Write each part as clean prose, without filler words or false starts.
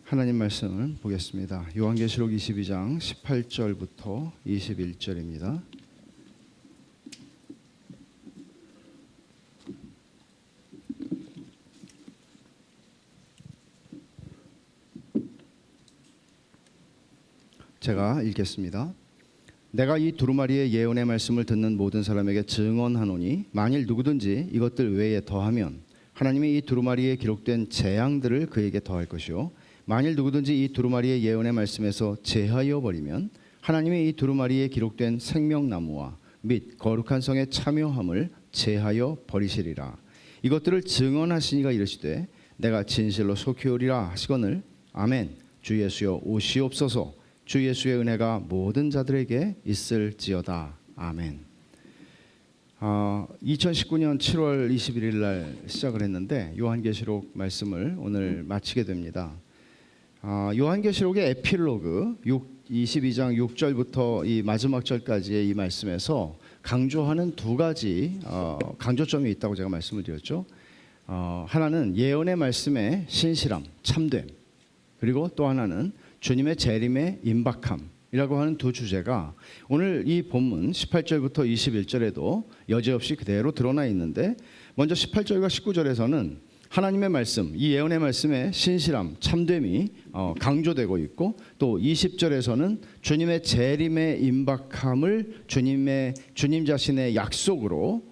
하나님 말씀을 보겠습니다. 요한계시록 22장 18절부터 21절입니다. 제가 읽겠습니다. 내가 이 두루마리의 예언의 말씀을 듣는 모든 사람에게 증언하노니 만일 누구든지 이것들 외에 더하면 하나님이 이 두루마리에 기록된 재앙들을 그에게 더할 것이요 만일 누구든지 이 두루마리의 예언의 말씀에서 제하여 버리면 하나님이 이 두루마리에 기록된 생명나무와 및 거룩한 성의 참여함을 제하여 버리시리라. 이것들을 증언하시니가 이르시되 내가 진실로 속히 오리라 하시거늘 아멘. 주 예수여 오시옵소서. 주 예수의 은혜가 모든 자들에게 있을지어다. 아멘. 2019년 7월 21일 날 시작을 했는데 요한계시록 말씀을 오늘 마치게 됩니다. 요한계시록의 에필로그 22장 6절부터 이 마지막 절까지의 이 말씀에서 강조하는 두 가지 강조점이 있다고 제가 말씀을 드렸죠. 하나는 예언의 말씀의 신실함, 참됨, 그리고 또 하나는 주님의 재림의 임박함이라고 하는 두 주제가 오늘 이 본문 18절부터 21절에도 여지없이 그대로 드러나 있는데, 먼저 18절과 19절에서는 하나님의 말씀, 이 예언의 말씀의 신실함, 참됨이 강조되고 있고, 또 20절에서는 주님의 재림의 임박함을 주님 자신의 약속으로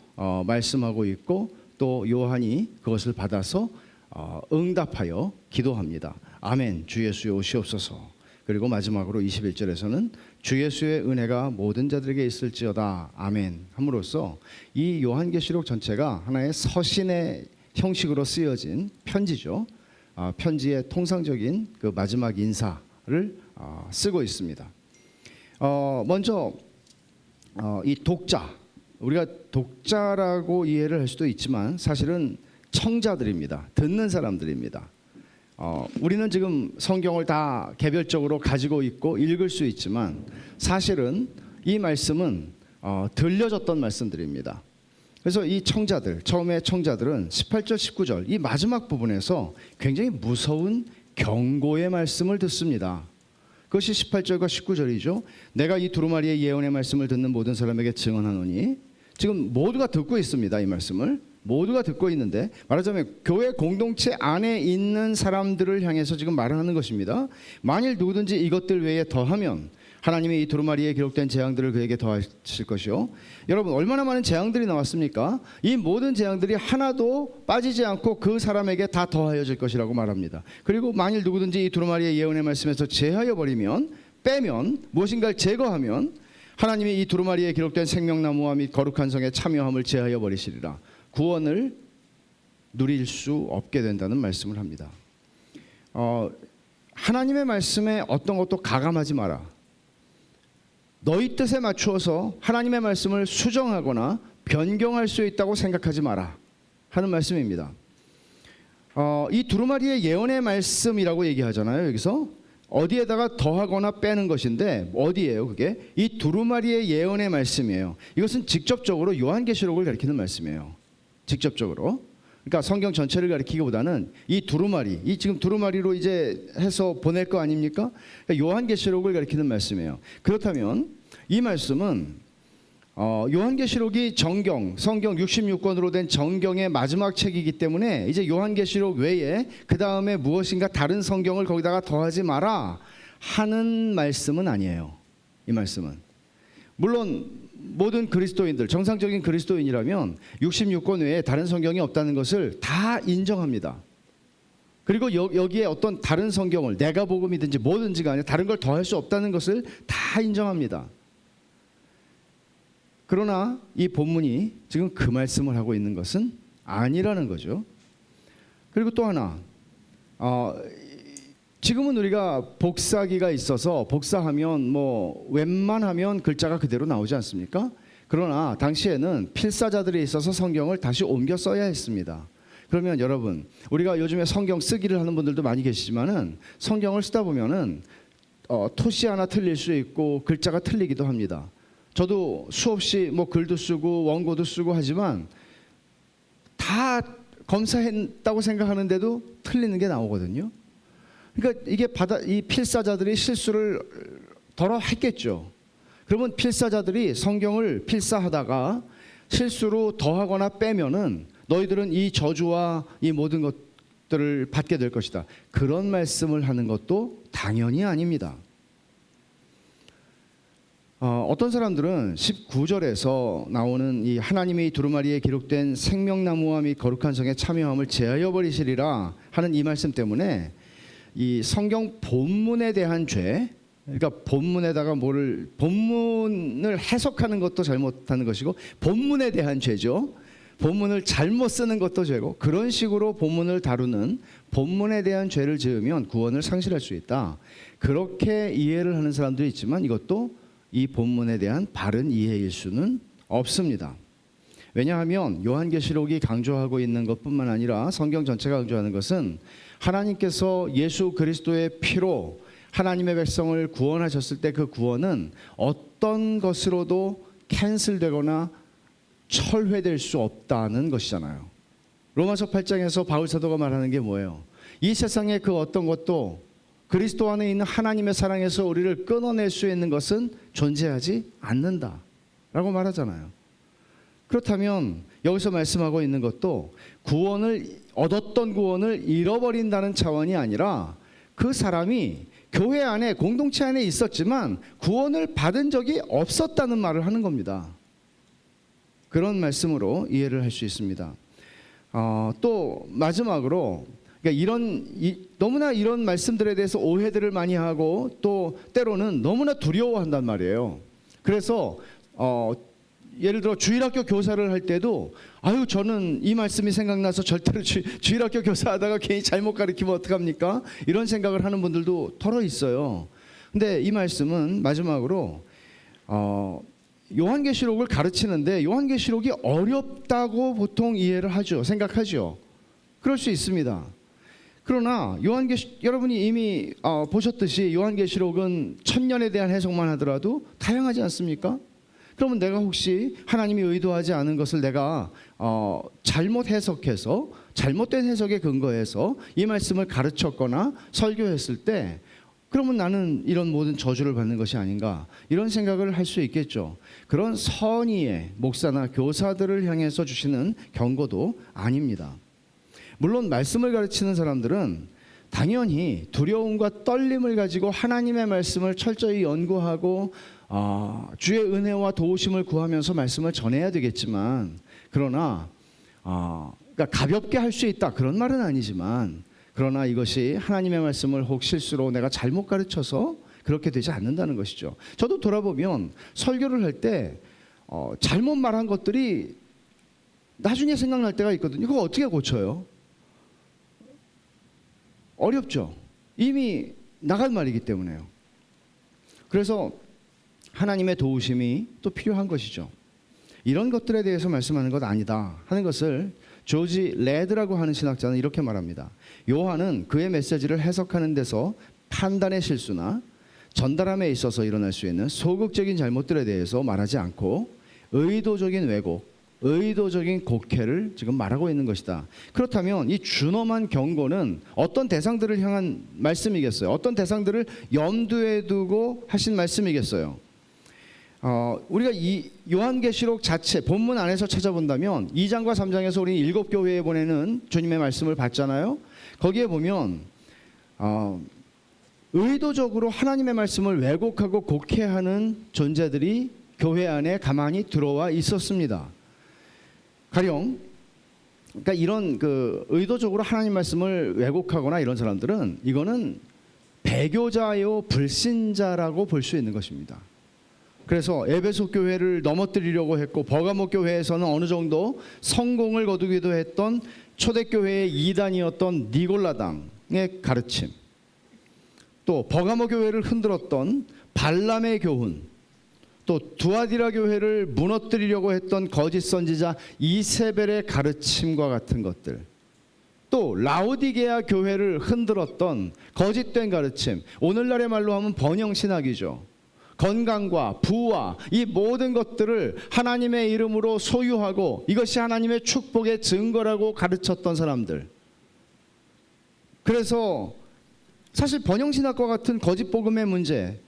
말씀하고 있고, 또 요한이 그것을 받아서 응답하여 기도합니다. 아멘. 주 예수여 오시옵소서. 그리고 마지막으로 21절에서는 주 예수의 은혜가 모든 자들에게 있을지어다. 아멘. 함으로써 이 요한계시록 전체가 하나의 서신의 형식으로 쓰여진 편지죠. 편지의 통상적인 그 마지막 인사를 쓰고 있습니다. 먼저 이 독자, 우리가 독자라고 이해를 할 수도 있지만 사실은 청자들입니다. 듣는 사람들입니다. 우리는 지금 성경을 다 개별적으로 가지고 있고 읽을 수 있지만 사실은 이 말씀은 들려졌던 말씀들입니다. 그래서 이 청자들, 처음에 청자들은 18절 19절 이 마지막 부분에서 굉장히 무서운 경고의 말씀을 듣습니다. 그것이 18절과 19절이죠. 내가 이 두루마리의 예언의 말씀을 듣는 모든 사람에게 증언하노니, 지금 모두가 듣고 있습니다. 이 말씀을 모두가 듣고 있는데, 말하자면 교회 공동체 안에 있는 사람들을 향해서 지금 말을 하는 것입니다. 만일 누구든지 이것들 외에 더하면 하나님이 이 두루마리에 기록된 재앙들을 그에게 더하실 것이요. 여러분, 얼마나 많은 재앙들이 나왔습니까? 이 모든 재앙들이 하나도 빠지지 않고 그 사람에게 다 더하여질 것이라고 말합니다. 그리고 만일 누구든지 이 두루마리의 예언의 말씀에서 제하여 버리면, 빼면, 무엇인가를 제거하면 하나님이 이 두루마리에 기록된 생명나무와 및 거룩한 성의 참여함을 제하여 버리시리라. 구원을 누릴 수 없게 된다는 말씀을 합니다. 하나님의 말씀에 어떤 것도 가감하지 마라. 너희 뜻에 맞추어서 하나님의 말씀을 수정하거나 변경할 수 있다고 생각하지 마라 하는 말씀입니다. 이 두루마리의 예언의 말씀이라고 얘기하잖아요. 여기서 어디에다가 더하거나 빼는 것인데 어디예요? 그게 이 두루마리의 예언의 말씀이에요. 이것은 직접적으로 요한계시록을 가리키는 말씀이에요. 직접적으로. 그러니까 성경 전체를 가리키기보다는 이 두루마리, 이 지금 두루마리로 이제 해서 보낼 거 아닙니까? 그러니까 요한계시록을 가리키는 말씀이에요. 그렇다면 이 말씀은 요한계시록이 성경 66권으로 된 정경의 마지막 책이기 때문에 이제 요한계시록 외에 그 다음에 무엇인가 다른 성경을 거기다가 더하지 마라 하는 말씀은 아니에요. 이 말씀은 물론 모든 그리스도인들, 정상적인 그리스도인이라면 66권 외에 다른 성경이 없다는 것을 다 인정합니다. 그리고 여기에 어떤 다른 성경을 내가 복음이든지 뭐든지가 아니라 다른 걸 더할 수 없다는 것을 다 인정합니다. 그러나 이 본문이 지금 그 말씀을 하고 있는 것은 아니라는 거죠. 그리고 또 하나, 지금은 우리가 복사기가 있어서 복사하면 뭐 웬만하면 글자가 그대로 나오지 않습니까? 그러나 당시에는 필사자들이 있어서 성경을 다시 옮겨 써야 했습니다. 그러면 여러분, 우리가 요즘에 성경 쓰기를 하는 분들도 많이 계시지만은 성경을 쓰다 보면은 토시 하나 틀릴 수 있고 글자가 틀리기도 합니다. 저도 수없이 뭐 글도 쓰고 원고도 쓰고 하지만 다 검사했다고 생각하는데도 틀리는 게 나오거든요. 그러니까 이게 이 필사자들이 실수를 더러 했겠죠. 그러면 필사자들이 성경을 필사하다가 실수로 더하거나 빼면은 너희들은 이 저주와 이 모든 것들을 받게 될 것이다. 그런 말씀을 하는 것도 당연히 아닙니다. 어떤 사람들은 19절에서 나오는 이 하나님의 두루마리에 기록된 생명나무와 및 거룩한 성의 참여함을 제하여 버리시리라 하는 이 말씀 때문에 이 성경 본문에 대한 죄, 그러니까 본문에다가 본문을 해석하는 것도 잘못하는 것이고 본문에 대한 죄죠. 본문을 잘못 쓰는 것도 죄고, 그런 식으로 본문을 다루는 본문에 대한 죄를 지으면 구원을 상실할 수 있다. 그렇게 이해를 하는 사람들이 있지만 이것도 이 본문에 대한 바른 이해일 수는 없습니다. 왜냐하면 요한계시록이 강조하고 있는 것뿐만 아니라 성경 전체가 강조하는 것은 하나님께서 예수 그리스도의 피로 하나님의 백성을 구원하셨을 때 그 구원은 어떤 것으로도 캔슬되거나 철회될 수 없다는 것이잖아요. 로마서 8장에서 바울 사도가 말하는 게 뭐예요? 이 세상의 그 어떤 것도 그리스도 안에 있는 하나님의 사랑에서 우리를 끊어낼 수 있는 것은 존재하지 않는다 라고 말하잖아요. 그렇다면 여기서 말씀하고 있는 것도 얻었던 구원을 잃어버린다는 차원이 아니라 그 사람이 교회 안에 공동체 안에 있었지만 구원을 받은 적이 없었다는 말을 하는 겁니다. 그런 말씀으로 이해를 할 수 있습니다. 또 마지막으로 그러니까 너무나 이런 말씀들에 대해서 오해들을 많이 하고 또 때로는 너무나 두려워한단 말이에요. 그래서 예를 들어 주일학교 교사를 할 때도 저는 이 말씀이 생각나서 절대로 주일학교 교사하다가 괜히 잘못 가르치면 어떡합니까? 이런 생각을 하는 분들도 덜어 있어요. 근데 이 말씀은 마지막으로 요한계시록을 가르치는데 요한계시록이 어렵다고 보통 이해를 하죠. 생각하죠. 그럴 수 있습니다. 그러나 여러분이 이미 보셨듯이 요한계시록은 1000년에 대한 해석만 하더라도 다양하지 않습니까? 그러면 내가 혹시 하나님이 의도하지 않은 것을 내가 잘못 해석해서 잘못된 해석에 근거해서 이 말씀을 가르쳤거나 설교했을 때 그러면 나는 이런 모든 저주를 받는 것이 아닌가, 이런 생각을 할 수 있겠죠. 그런 선의의 목사나 교사들을 향해서 주시는 경고도 아닙니다. 물론 말씀을 가르치는 사람들은 당연히 두려움과 떨림을 가지고 하나님의 말씀을 철저히 연구하고 주의 은혜와 도우심을 구하면서 말씀을 전해야 되겠지만, 그러나 그러니까 가볍게 할 수 있다 그런 말은 아니지만, 그러나 이것이 하나님의 말씀을 혹 실수로 내가 잘못 가르쳐서 그렇게 되지 않는다는 것이죠. 저도 돌아보면 설교를 할 때 잘못 말한 것들이 나중에 생각날 때가 있거든요. 그거 어떻게 고쳐요? 어렵죠. 이미 나간 말이기 때문에요. 그래서 하나님의 도우심이 또 필요한 것이죠. 이런 것들에 대해서 말씀하는 것 아니다 하는 것을 조지 레드라고 하는 신학자는 이렇게 말합니다. 요한은 그의 메시지를 해석하는 데서 판단의 실수나 전달함에 있어서 일어날 수 있는 소극적인 잘못들에 대해서 말하지 않고 의도적인 왜곡, 의도적인 곡해를 지금 말하고 있는 것이다. 그렇다면 이 준엄한 경고는 어떤 대상들을 향한 말씀이겠어요? 어떤 대상들을 염두에 두고 하신 말씀이겠어요? 우리가 이 요한계시록 자체 본문 안에서 찾아본다면 2장과 3장에서 우리 7교회에 보내는 주님의 말씀을 봤잖아요. 거기에 보면 의도적으로 하나님의 말씀을 왜곡하고 곡해하는 존재들이 교회 안에 가만히 들어와 있었습니다. 가령 그러니까 이런 의도적으로 하나님 말씀을 왜곡하거나 이런 사람들은 이거는 배교자요 불신자라고 볼 수 있는 것입니다. 그래서 에베소 교회를 넘어뜨리려고 했고, 버가모 교회에서는 어느 정도 성공을 거두기도 했던 초대교회의 이단이었던 니골라당의 가르침, 또 버가모 교회를 흔들었던 발람의 교훈, 또 두아디라 교회를 무너뜨리려고 했던 거짓 선지자 이세벨의 가르침과 같은 것들, 또 라오디게아 교회를 흔들었던 거짓된 가르침, 오늘날의 말로 하면 번영신학이죠. 건강과 부와 이 모든 것들을 하나님의 이름으로 소유하고 이것이 하나님의 축복의 증거라고 가르쳤던 사람들. 그래서 사실 번영신학과 같은 거짓 복음의 문제,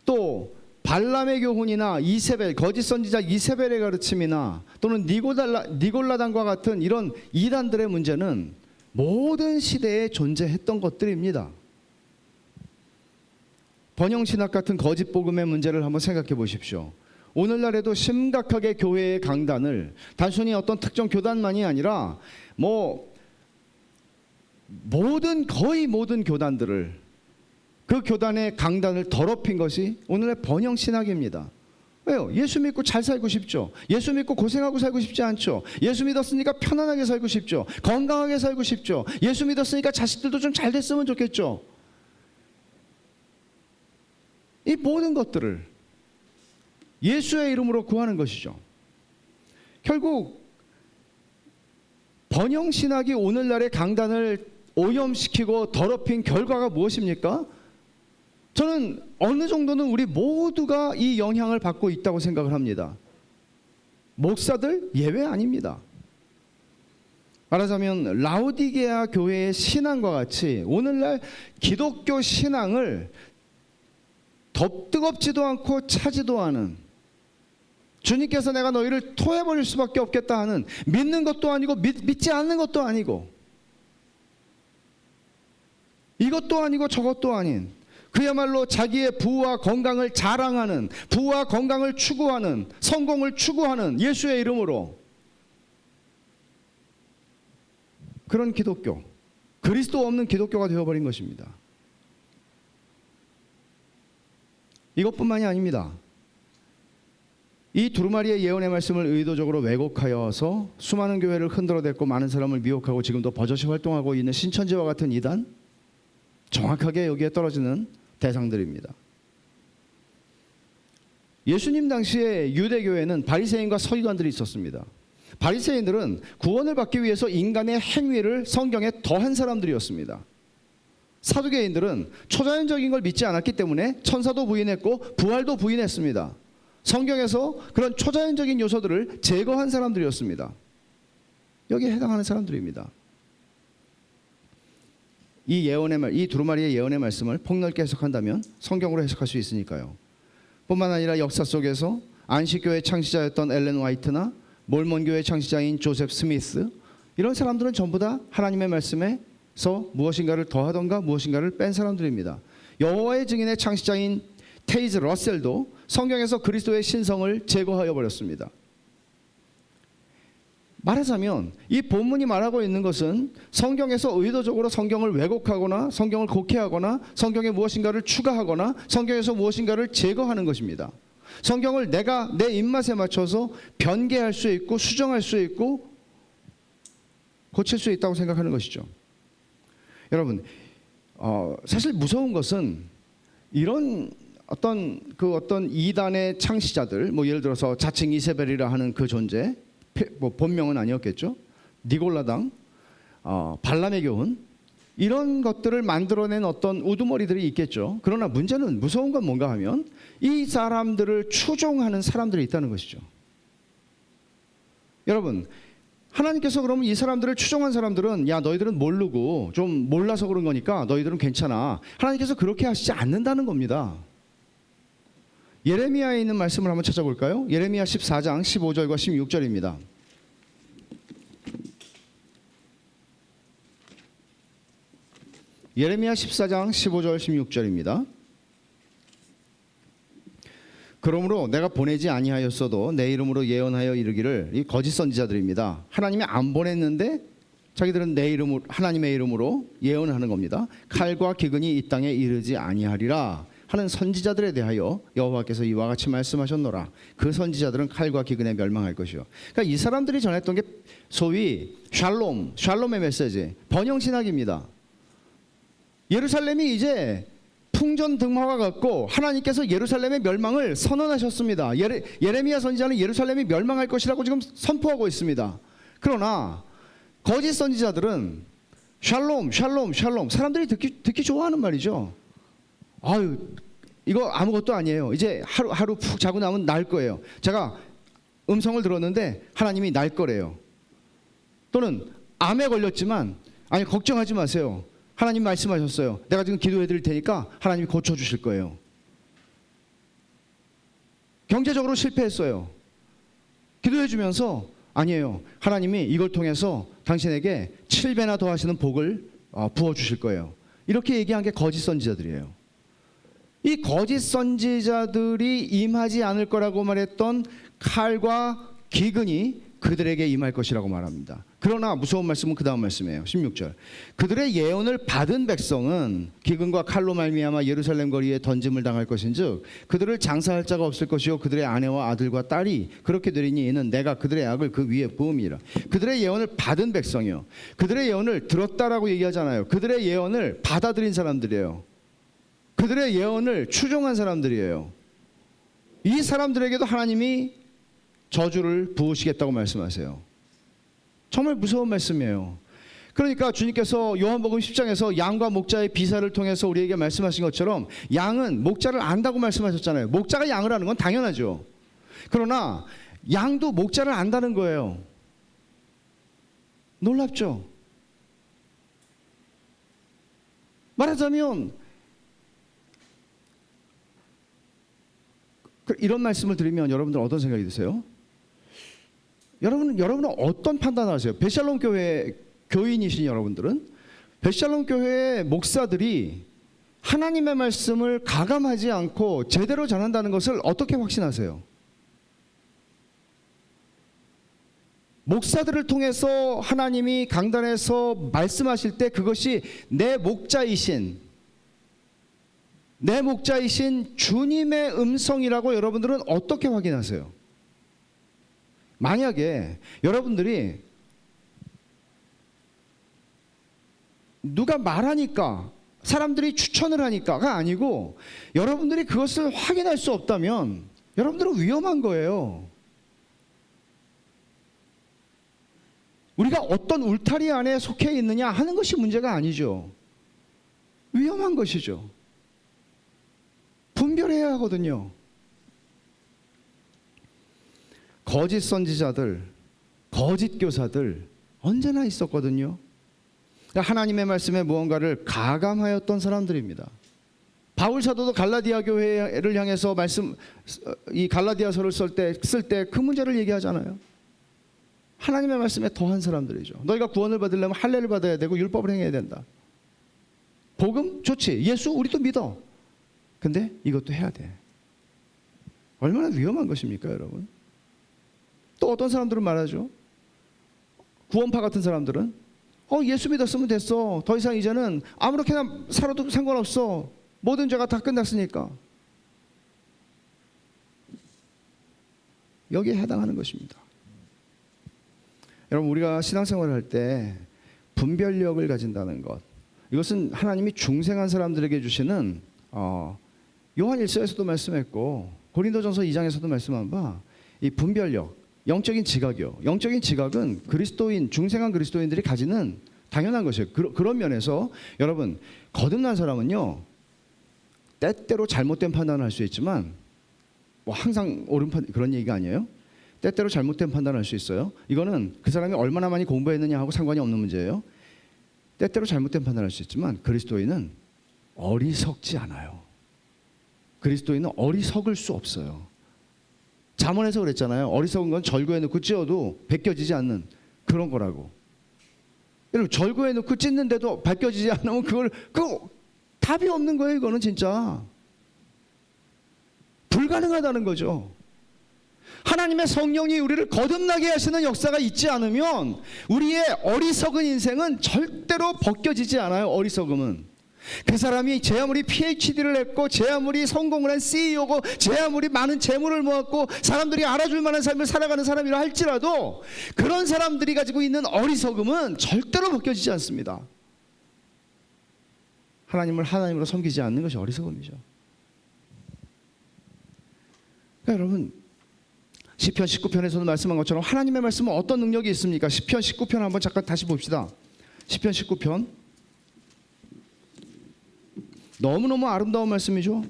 또 발람의 교훈이나 이세벨, 거짓 선지자 이세벨의 가르침이나 또는 니골라당과 같은 이런 이단들의 문제는 모든 시대에 존재했던 것들입니다. 번영신학 같은 거짓 복음의 문제를 한번 생각해 보십시오. 오늘날에도 심각하게 교회의 강단을 단순히 어떤 특정 교단만이 아니라 거의 모든 교단들을, 그 교단의 강단을 더럽힌 것이 오늘의 번영신학입니다. 왜요? 예수 믿고 잘 살고 싶죠. 예수 믿고 고생하고 살고 싶지 않죠. 예수 믿었으니까 편안하게 살고 싶죠. 건강하게 살고 싶죠. 예수 믿었으니까 자식들도 좀 잘 됐으면 좋겠죠. 이 모든 것들을 예수의 이름으로 구하는 것이죠. 결국 번영신학이 오늘날의 강단을 오염시키고 더럽힌 결과가 무엇입니까? 저는 어느 정도는 우리 모두가 이 영향을 받고 있다고 생각을 합니다. 목사들 예외 아닙니다. 말하자면 라오디게아 교회의 신앙과 같이 오늘날 기독교 신앙을 뜨겁지도 않고 차지도 않은, 주님께서 내가 너희를 토해버릴 수밖에 없겠다 하는, 믿는 것도 아니고 믿지 않는 것도 아니고 이것도 아니고 저것도 아닌, 그야말로 자기의 부와 건강을 자랑하는, 부와 건강을 추구하는, 성공을 추구하는 예수의 이름으로 그런 기독교, 그리스도 없는 기독교가 되어버린 것입니다. 이것뿐만이 아닙니다. 이 두루마리의 예언의 말씀을 의도적으로 왜곡하여서 수많은 교회를 흔들어댔고 많은 사람을 미혹하고 지금도 버젓이 활동하고 있는 신천지와 같은 이단, 정확하게 여기에 떨어지는 대상들입니다. 예수님 당시에 유대교회는 바리새인과 서기관들이 있었습니다. 바리새인들은 구원을 받기 위해서 인간의 행위를 성경에 더한 사람들이었습니다. 사두개인들은 초자연적인 걸 믿지 않았기 때문에 천사도 부인했고 부활도 부인했습니다. 성경에서 그런 초자연적인 요소들을 제거한 사람들이었습니다. 여기에 해당하는 사람들입니다. 이 두루마리의 예언의 말씀을 폭넓게 해석한다면 성경으로 해석할 수 있으니까요. 뿐만 아니라 역사 속에서 안식교의 창시자였던 엘렌 화이트나 몰몬교의 창시자인 조셉 스미스, 이런 사람들은 전부 다 하나님의 말씀에서 무엇인가를 더하던가 무엇인가를 뺀 사람들입니다. 여호와의 증인의 창시자인 테이즈 러셀도 성경에서 그리스도의 신성을 제거하여 버렸습니다. 말하자면 이 본문이 말하고 있는 것은 성경에서 의도적으로 성경을 왜곡하거나 성경을 곡해하거나 성경에 무엇인가를 추가하거나 성경에서 무엇인가를 제거하는 것입니다. 성경을 내가 내 입맛에 맞춰서 변개할 수 있고 수정할 수 있고 고칠 수 있다고 생각하는 것이죠. 여러분, 사실 무서운 것은 이런 어떤 이단의 창시자들, 예를 들어서 자칭 이세벨이라 하는 그 존재, 본명은 아니었겠죠. 니골라당, 발람의 교훈, 이런 것들을 만들어낸 어떤 우두머리들이 있겠죠. 그러나 문제는, 무서운 건 뭔가 하면 이 사람들을 추종하는 사람들이 있다는 것이죠. 여러분, 하나님께서 그러면 이 사람들을 추종한 사람들은, 야, 너희들은 모르고 좀 몰라서 그런 거니까 너희들은 괜찮아, 하나님께서 그렇게 하시지 않는다는 겁니다. 예레미야에 있는 말씀을 한번 찾아볼까요? 예레미야 14장 15절과 16절입니다. 예레미야 14장 15절 16절입니다. 그러므로 내가 보내지 아니하였어도 내 이름으로 예언하여 이르기를, 이 거짓 선지자들입니다. 하나님이 안 보냈는데 자기들은 내 이름으로, 하나님의 이름으로 예언하는 겁니다. 칼과 기근이 이 땅에 이르지 아니하리라 하는 선지자들에 대하여 여호와께서 이와 같이 말씀하셨노라. 그 선지자들은 칼과 기근에 멸망할 것이요. 그러니까 이 사람들이 전했던 게 소위 샬롬의 메시지, 번영신학입니다. 예루살렘이 이제 풍전등화가 같고 하나님께서 예루살렘의 멸망을 선언하셨습니다. 예레미야 선지자는 예루살렘이 멸망할 것이라고 지금 선포하고 있습니다. 그러나 거짓 선지자들은 샬롬, 사람들이 듣기 좋아하는 말이죠. 아유, 이거 아무것도 아니에요. 이제 하루 푹 자고 나면 날 거예요. 제가 음성을 들었는데 하나님이 날 거래요. 또는 암에 걸렸지만, 아니 걱정하지 마세요, 하나님 말씀하셨어요. 내가 지금 기도해 드릴 테니까 하나님이 고쳐주실 거예요. 경제적으로 실패했어요. 기도해 주면서 아니에요. 하나님이 이걸 통해서 당신에게 7배나 더 하시는 복을 부어주실 거예요. 이렇게 얘기한 게 거짓 선지자들이에요. 이 거짓 선지자들이 임하지 않을 거라고 말했던 칼과 기근이 그들에게 임할 것이라고 말합니다. 그러나 무서운 말씀은 그 다음 말씀이에요. 16절. 그들의 예언을 받은 백성은 기근과 칼로 말미암아 예루살렘 거리에 던짐을 당할 것인즉 그들을 장사할 자가 없을 것이요 그들의 아내와 아들과 딸이 그렇게 되리니 이는 내가 그들의 악을 그 위에 부음이라. 그들의 예언을 받은 백성이요. 그들의 예언을 들었다라고 얘기하잖아요. 그들의 예언을 받아들인 사람들이에요. 그들의 예언을 추종한 사람들이에요. 이 사람들에게도 하나님이 저주를 부으시겠다고 말씀하세요. 정말 무서운 말씀이에요. 그러니까 주님께서 요한복음 10장에서 양과 목자의 비사를 통해서 우리에게 말씀하신 것처럼 양은 목자를 안다고 말씀하셨잖아요. 목자가 양을 아는 건 당연하죠. 그러나 양도 목자를 안다는 거예요. 놀랍죠? 말하자면 이런 말씀을 드리면 여러분들 어떤 생각이 드세요? 여러분은 어떤 판단을 하세요? 베샬롬 교회 교인이신 여러분들은 베샬롬 교회의 목사들이 하나님의 말씀을 가감하지 않고 제대로 전한다는 것을 어떻게 확신하세요? 목사들을 통해서 하나님이 강단에서 말씀하실 때 그것이 내 목자이신 주님의 음성이라고 여러분들은 어떻게 확인하세요? 만약에 여러분들이 누가 말하니까 사람들이 추천을 하니까가 아니고 여러분들이 그것을 확인할 수 없다면 여러분들은 위험한 거예요. 우리가 어떤 울타리 안에 속해 있느냐 하는 것이 문제가 아니죠. 위험한 것이죠. 분별해야 하거든요. 거짓 선지자들, 거짓 교사들 언제나 있었거든요. 하나님의 말씀에 무언가를 가감하였던 사람들입니다. 바울 사도도 갈라디아 교회를 향해서 이 갈라디아서를 쓸 때 그 문제를 얘기하잖아요. 하나님의 말씀에 더한 사람들이죠. 너희가 구원을 받으려면 할례를 받아야 되고 율법을 행해야 된다. 복음 좋지. 예수 우리도 믿어. 근데 이것도 해야 돼. 얼마나 위험한 것입니까, 여러분? 또 어떤 사람들은 말하죠. 구원파 같은 사람들은 예수 믿었으면 됐어. 더 이상 이제는 아무렇게나 살아도 상관없어. 모든 죄가 다 끝났으니까. 여기에 해당하는 것입니다. 여러분 우리가 신앙생활을 할 때 분별력을 가진다는 것, 이것은 하나님이 중생한 사람들에게 주시는 요한 1서에서도 말씀했고 고린도전서 2장에서도 말씀한 바 이 분별력, 영적인 지각이요. 영적인 지각은 중생한 그리스도인들이 가지는 당연한 것이에요. 그런 면에서 여러분 거듭난 사람은요 때때로 잘못된 판단을 할 수 있지만 뭐 항상 옳은 그런 얘기가 아니에요. 때때로 잘못된 판단을 할 수 있어요. 이거는 그 사람이 얼마나 많이 공부했느냐하고 상관이 없는 문제예요. 때때로 잘못된 판단을 할 수 있지만 그리스도인은 어리석지 않아요. 그리스도인은 어리석을 수 없어요. 잠언에서 그랬잖아요. 어리석은 건 절구에 넣고 찧어도 벗겨지지 않는 그런 거라고. 여러분 절구에 넣고 찢는데도 벗겨지지 않으면 그거 답이 없는 거예요. 이거는 진짜 불가능하다는 거죠. 하나님의 성령이 우리를 거듭나게 하시는 역사가 있지 않으면 우리의 어리석은 인생은 절대로 벗겨지지 않아요. 어리석음은. 그 사람이 제 아무리 PhD를 했고 제 아무리 성공을 한 CEO고 제 아무리 많은 재물을 모았고 사람들이 알아줄 만한 삶을 살아가는 사람이라 할지라도 그런 사람들이 가지고 있는 어리석음은 절대로 벗겨지지 않습니다. 하나님을 하나님으로 섬기지 않는 것이 어리석음이죠. 그러니까 여러분 시편 19편에서도 말씀한 것처럼 하나님의 말씀은 어떤 능력이 있습니까? 시편 19편 한번 잠깐 다시 봅시다. 시편 19편 너무너무 아름다운 말씀이죠.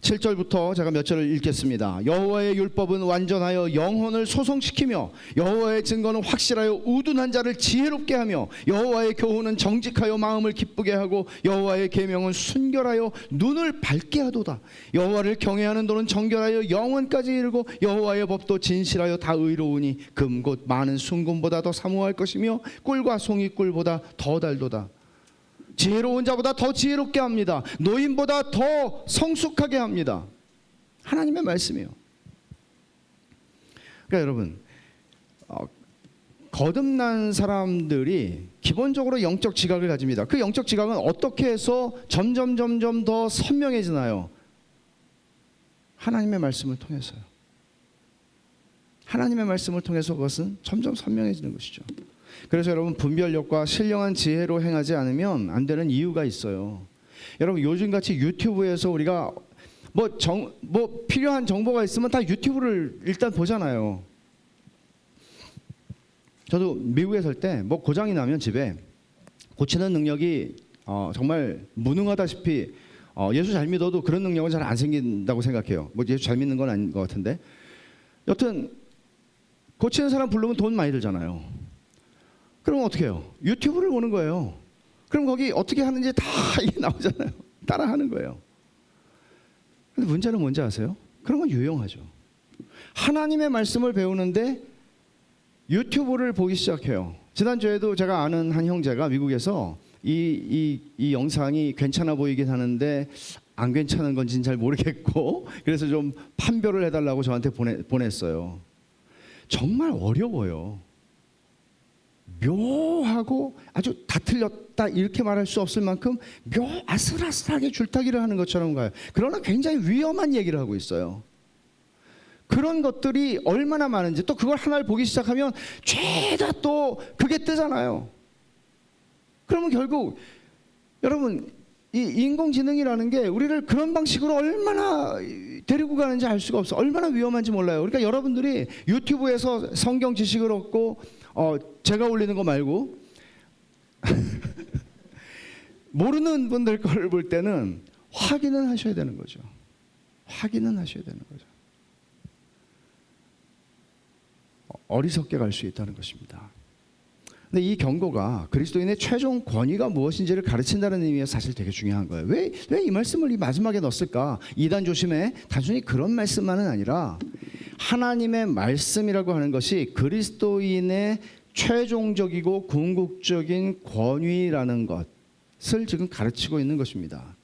7절부터 제가 몇 절을 읽겠습니다. 여호와의 율법은 완전하여 영혼을 소성시키며 여호와의 증거는 확실하여 우둔한 자를 지혜롭게 하며 여호와의 교훈은 정직하여 마음을 기쁘게 하고 여호와의 계명은 순결하여 눈을 밝게 하도다. 여호와를 경외하는 도는 정결하여 영원까지 이르고 여호와의 법도 진실하여 다 의로우니 금 곧 많은 순금보다 더 사모할 것이며 꿀과 송이꿀보다 더 달도다. 지혜로운 자보다 더 지혜롭게 합니다. 노인보다 더 성숙하게 합니다. 하나님의 말씀이에요. 그러니까 여러분, 거듭난 사람들이 기본적으로 영적 지각을 가집니다. 그 영적 지각은 어떻게 해서 점점 더 선명해지나요? 하나님의 말씀을 통해서요. 하나님의 말씀을 통해서 그것은 점점 선명해지는 것이죠. 그래서 여러분, 분별력과 신령한 지혜로 행하지 않으면 안 되는 이유가 있어요. 여러분, 요즘같이 유튜브에서 우리가 뭐 필요한 정보가 있으면 다 유튜브를 일단 보잖아요. 저도 미국에 살 때 뭐 고장이 나면 집에 고치는 능력이 정말 무능하다시피 예수 잘 믿어도 그런 능력은 잘 안 생긴다고 생각해요. 뭐 예수 잘 믿는 건 아닌 것 같은데, 여튼 고치는 사람 부르면 돈 많이 들잖아요. 그럼 어떻게 해요? 유튜브를 보는 거예요. 그럼 거기 어떻게 하는지 다 이게 나오잖아요. 따라 하는 거예요. 근데 문제는 뭔지 아세요? 그런 건 유용하죠. 하나님의 말씀을 배우는데 유튜브를 보기 시작해요. 지난주에도 제가 아는 한 형제가 미국에서 이 영상이 괜찮아 보이긴 하는데 안 괜찮은 건지는 잘 모르겠고, 그래서 좀 판별을 해달라고 저한테 보냈어요. 정말 어려워요. 묘하고 아주 다 틀렸다 이렇게 말할 수 없을 만큼 아슬아슬하게 줄타기를 하는 것처럼 가요. 그러나 굉장히 위험한 얘기를 하고 있어요. 그런 것들이 얼마나 많은지, 또 그걸 하나를 보기 시작하면 죄다 또 그게 뜨잖아요. 그러면 결국 여러분, 이 인공지능이라는 게 우리를 그런 방식으로 얼마나 데리고 가는지 알 수가 없어. 얼마나 위험한지 몰라요. 그러니까 여러분들이 유튜브에서 성경 지식을 얻고 제가 올리는 거 말고 모르는 분들 걸 볼 때는 확인은 하셔야 되는 거죠. 확인은 하셔야 되는 거죠. 어리석게 갈 수 있다는 것입니다. 근데 이 경고가 그리스도인의 최종 권위가 무엇인지를 가르친다는 의미에서 사실 되게 중요한 거예요. 왜 이 말씀을 이 마지막에 넣었을까? 이단 조심에 단순히 그런 말씀만은 아니라 하나님의 말씀이라고 하는 것이 그리스도인의 최종적이고 궁극적인 권위라는 것을 지금 가르치고 있는 것입니다.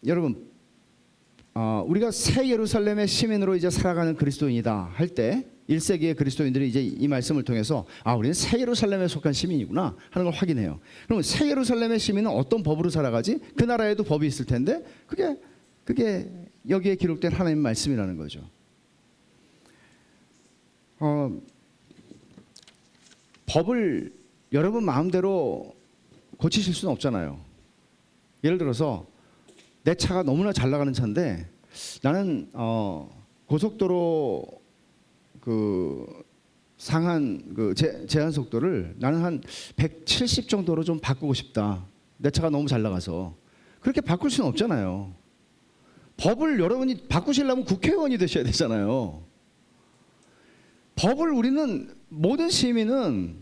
여러분, 우리가 새 예루살렘의 시민으로 이제 살아가는 그리스도인이다 할 때 1세기의 그리스도인들이 이제 이 말씀을 통해서 우리는 새 예루살렘에 속한 시민이구나 하는 걸 확인해요. 그러면 새 예루살렘의 시민은 어떤 법으로 살아가지? 그 나라에도 법이 있을 텐데 그게 여기에 기록된 하나님의 말씀이라는 거죠. 법을 여러분 마음대로 고치실 수는 없잖아요. 예를 들어서 내 차가 너무나 잘 나가는 차인데 나는 고속도로 상한 제한 속도를 나는 한 170 정도로 좀 바꾸고 싶다. 내 차가 너무 잘 나가서. 그렇게 바꿀 수는 없잖아요. 법을 여러분이 바꾸시려면 국회의원이 되셔야 되잖아요. 법을 우리는, 모든 시민은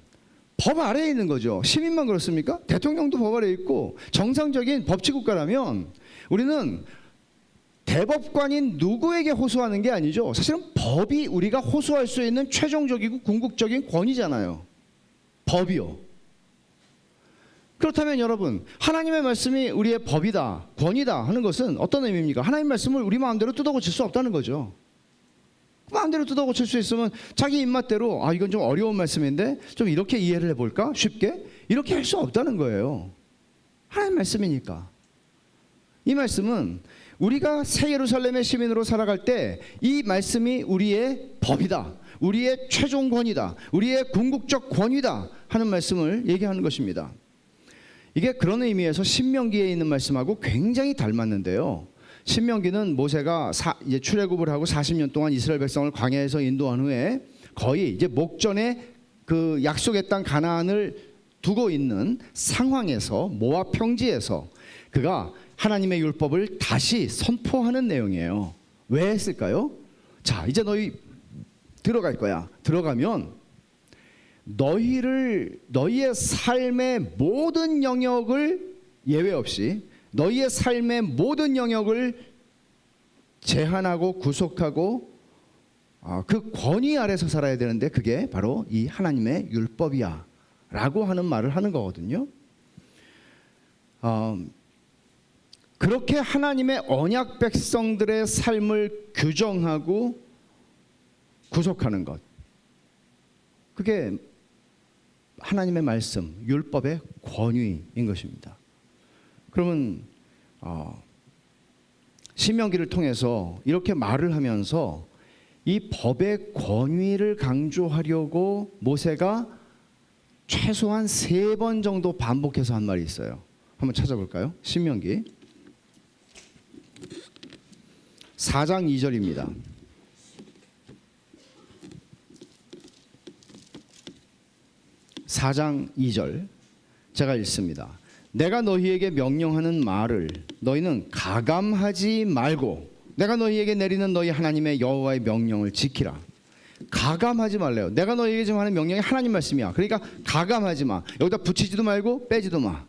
법 아래에 있는 거죠. 시민만 그렇습니까? 대통령도 법 아래에 있고, 정상적인 법치국가라면 우리는 대법관인 누구에게 호소하는 게 아니죠. 사실은 법이 우리가 호소할 수 있는 최종적이고 궁극적인 권위잖아요. 법이요. 그렇다면 여러분, 하나님의 말씀이 우리의 법이다, 권위다 하는 것은 어떤 의미입니까? 하나님의 말씀을 우리 마음대로 뜯어고칠 수 없다는 거죠. 마음대로 뜯어고칠 수 있으면 자기 입맛대로 이건 좀 어려운 말씀인데 좀 이렇게 이해를 해볼까? 쉽게? 이렇게 할 수 없다는 거예요. 하나님의 말씀이니까. 이 말씀은 우리가 새 예루살렘의 시민으로 살아갈 때 이 말씀이 우리의 법이다, 우리의 최종 권위다, 우리의 궁극적 권위다 하는 말씀을 얘기하는 것입니다. 이게 그런 의미에서 신명기에 있는 말씀하고 굉장히 닮았는데요. 신명기는 모세가 이제 출애굽을 하고 40년 동안 이스라엘 백성을 광야에서 인도한 후에 거의 이제 목전에 그 약속의 땅 가나안을 두고 있는 상황에서 모압 평지에서 그가 하나님의 율법을 다시 선포하는 내용이에요. 왜 했을까요? 자, 이제 너희 들어갈 거야. 들어가면 너희의 삶의 모든 영역을 예외 없이 너희의 삶의 모든 영역을 제한하고 구속하고 그 권위 아래서 살아야 되는데 그게 바로 이 하나님의 율법이야 라고 하는 말을 하는 거거든요. 그렇게 하나님의 언약 백성들의 삶을 규정하고 구속하는 것, 그게 하나님의 말씀, 율법의 권위인 것입니다. 그러면 신명기를 통해서 이렇게 말을 하면서 이 법의 권위를 강조하려고 모세가 최소한 3번 정도 반복해서 한 말이 있어요. 한번 찾아볼까요? 신명기 4장 2절입니다. 4장 2절 제가 읽습니다. 내가 너희에게 명령하는 말을 너희는 가감하지 말고 내가 너희에게 내리는 너희 하나님의 여호와의 명령을 지키라. 가감하지 말래요. 내가 너희에게 지금 하는 명령이 하나님 말씀이야. 그러니까 가감하지 마. 여기다 붙이지도 말고 빼지도 마.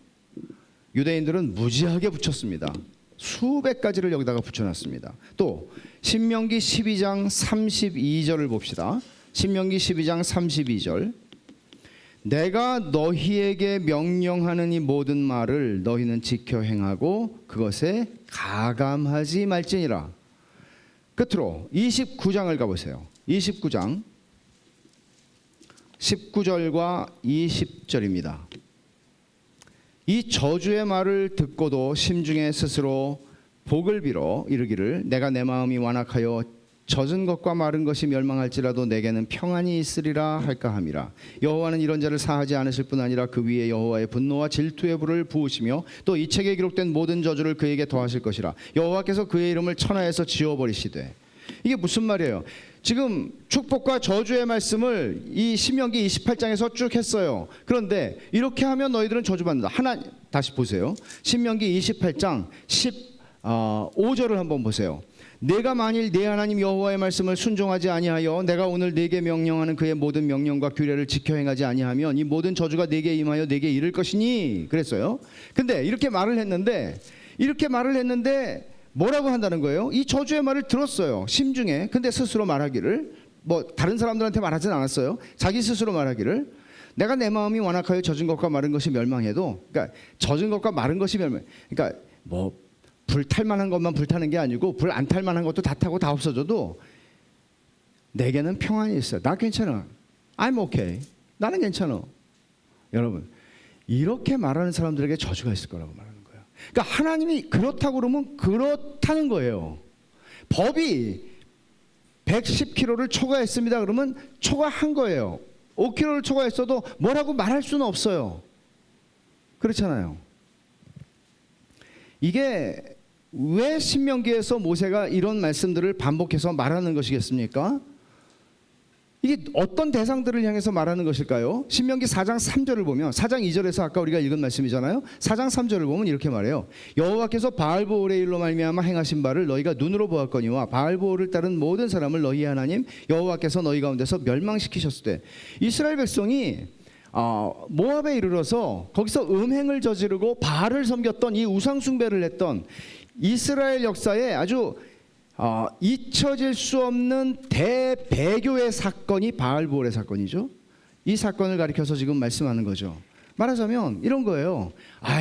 유대인들은 무지하게 붙였습니다. 수백 가지를 여기다가 붙여놨습니다. 또 신명기 12장 32절을 봅시다. 신명기 12장 32절 내가 너희에게 명령하는 이 모든 말을 너희는 지켜 행하고 그것에 가감하지 말지니라. 끝으로 29장을 가보세요. 29장 19절과 20절입니다. 이 저주의 말을 듣고도 심중에 스스로 복을 빌어 이르기를 내가 내 마음이 완악하여 젖은 것과 마른 것이 멸망할지라도 내게는 평안이 있으리라 할까 함이라. 여호와는 이런 자를 사하지 않으실 뿐 아니라 그 위에 여호와의 분노와 질투의 불을 부으시며 또 이 책에 기록된 모든 저주를 그에게 더하실 것이라. 여호와께서 그의 이름을 천하에서 지워버리시되. 이게 무슨 말이에요? 지금 축복과 저주의 말씀을 이 신명기 28장에서 쭉 했어요. 그런데 이렇게 하면 너희들은 저주받는다. 다시 보세요. 신명기 28장 15절을 한번 보세요. 내가 만일 내 하나님 여호와의 말씀을 순종하지 아니하여 내가 오늘 네게 명령하는 그의 모든 명령과 규례를 지켜 행하지 아니하면 이 모든 저주가 네게 임하여 네게 이를 것이니 그랬어요. 근데 이렇게 말을 했는데 뭐라고 한다는 거예요? 이 저주의 말을 들었어요. 심중에. 근데 스스로 말하기를 다른 사람들한테 말하진 않았어요. 자기 스스로 말하기를 내가 내 마음이 완악하여 젖은 것과 마른 것이 멸망해도 그러니까 젖은 것과 마른 것이 그러니까 불 탈 만한 것만 불타는 게 아니고 불 안 탈 만한 것도 다 타고 다 없어져도 내게는 평안이 있어. 나 괜찮아. I'm okay. 나는 괜찮아. 여러분 이렇게 말하는 사람들에게 저주가 있을 거라고 말하는 거예요. 그러니까 하나님이 그렇다고 그러면 그렇다는 거예요. 법이 110km를 초과했습니다. 그러면 초과한 거예요. 5km를 초과했어도 뭐라고 말할 수는 없어요. 그렇잖아요. 이게 왜 신명기에서 모세가 이런 말씀들을 반복해서 말하는 것이겠습니까? 이게 어떤 대상들을 향해서 말하는 것일까요? 신명기 4장 3절을 보면 4장 2절에서 아까 우리가 읽은 말씀이잖아요. 4장 3절을 보면 이렇게 말해요. 여호와께서 바알보올의 일로 말미암아 행하신 바를 너희가 눈으로 보았거니와 바알보올을 따른 모든 사람을 너희 하나님 여호와께서 너희 가운데서 멸망시키셨을 때 이스라엘 백성이 모압에 이르러서 거기서 음행을 저지르고 바알을 섬겼던 이 우상 숭배를 했던 이스라엘 역사에 아주 잊혀질 수 없는 대배교의 사건이 바알보올의 사건이죠. 이 사건을 가리켜서 지금 말씀하는 거죠. 말하자면 이런 거예요.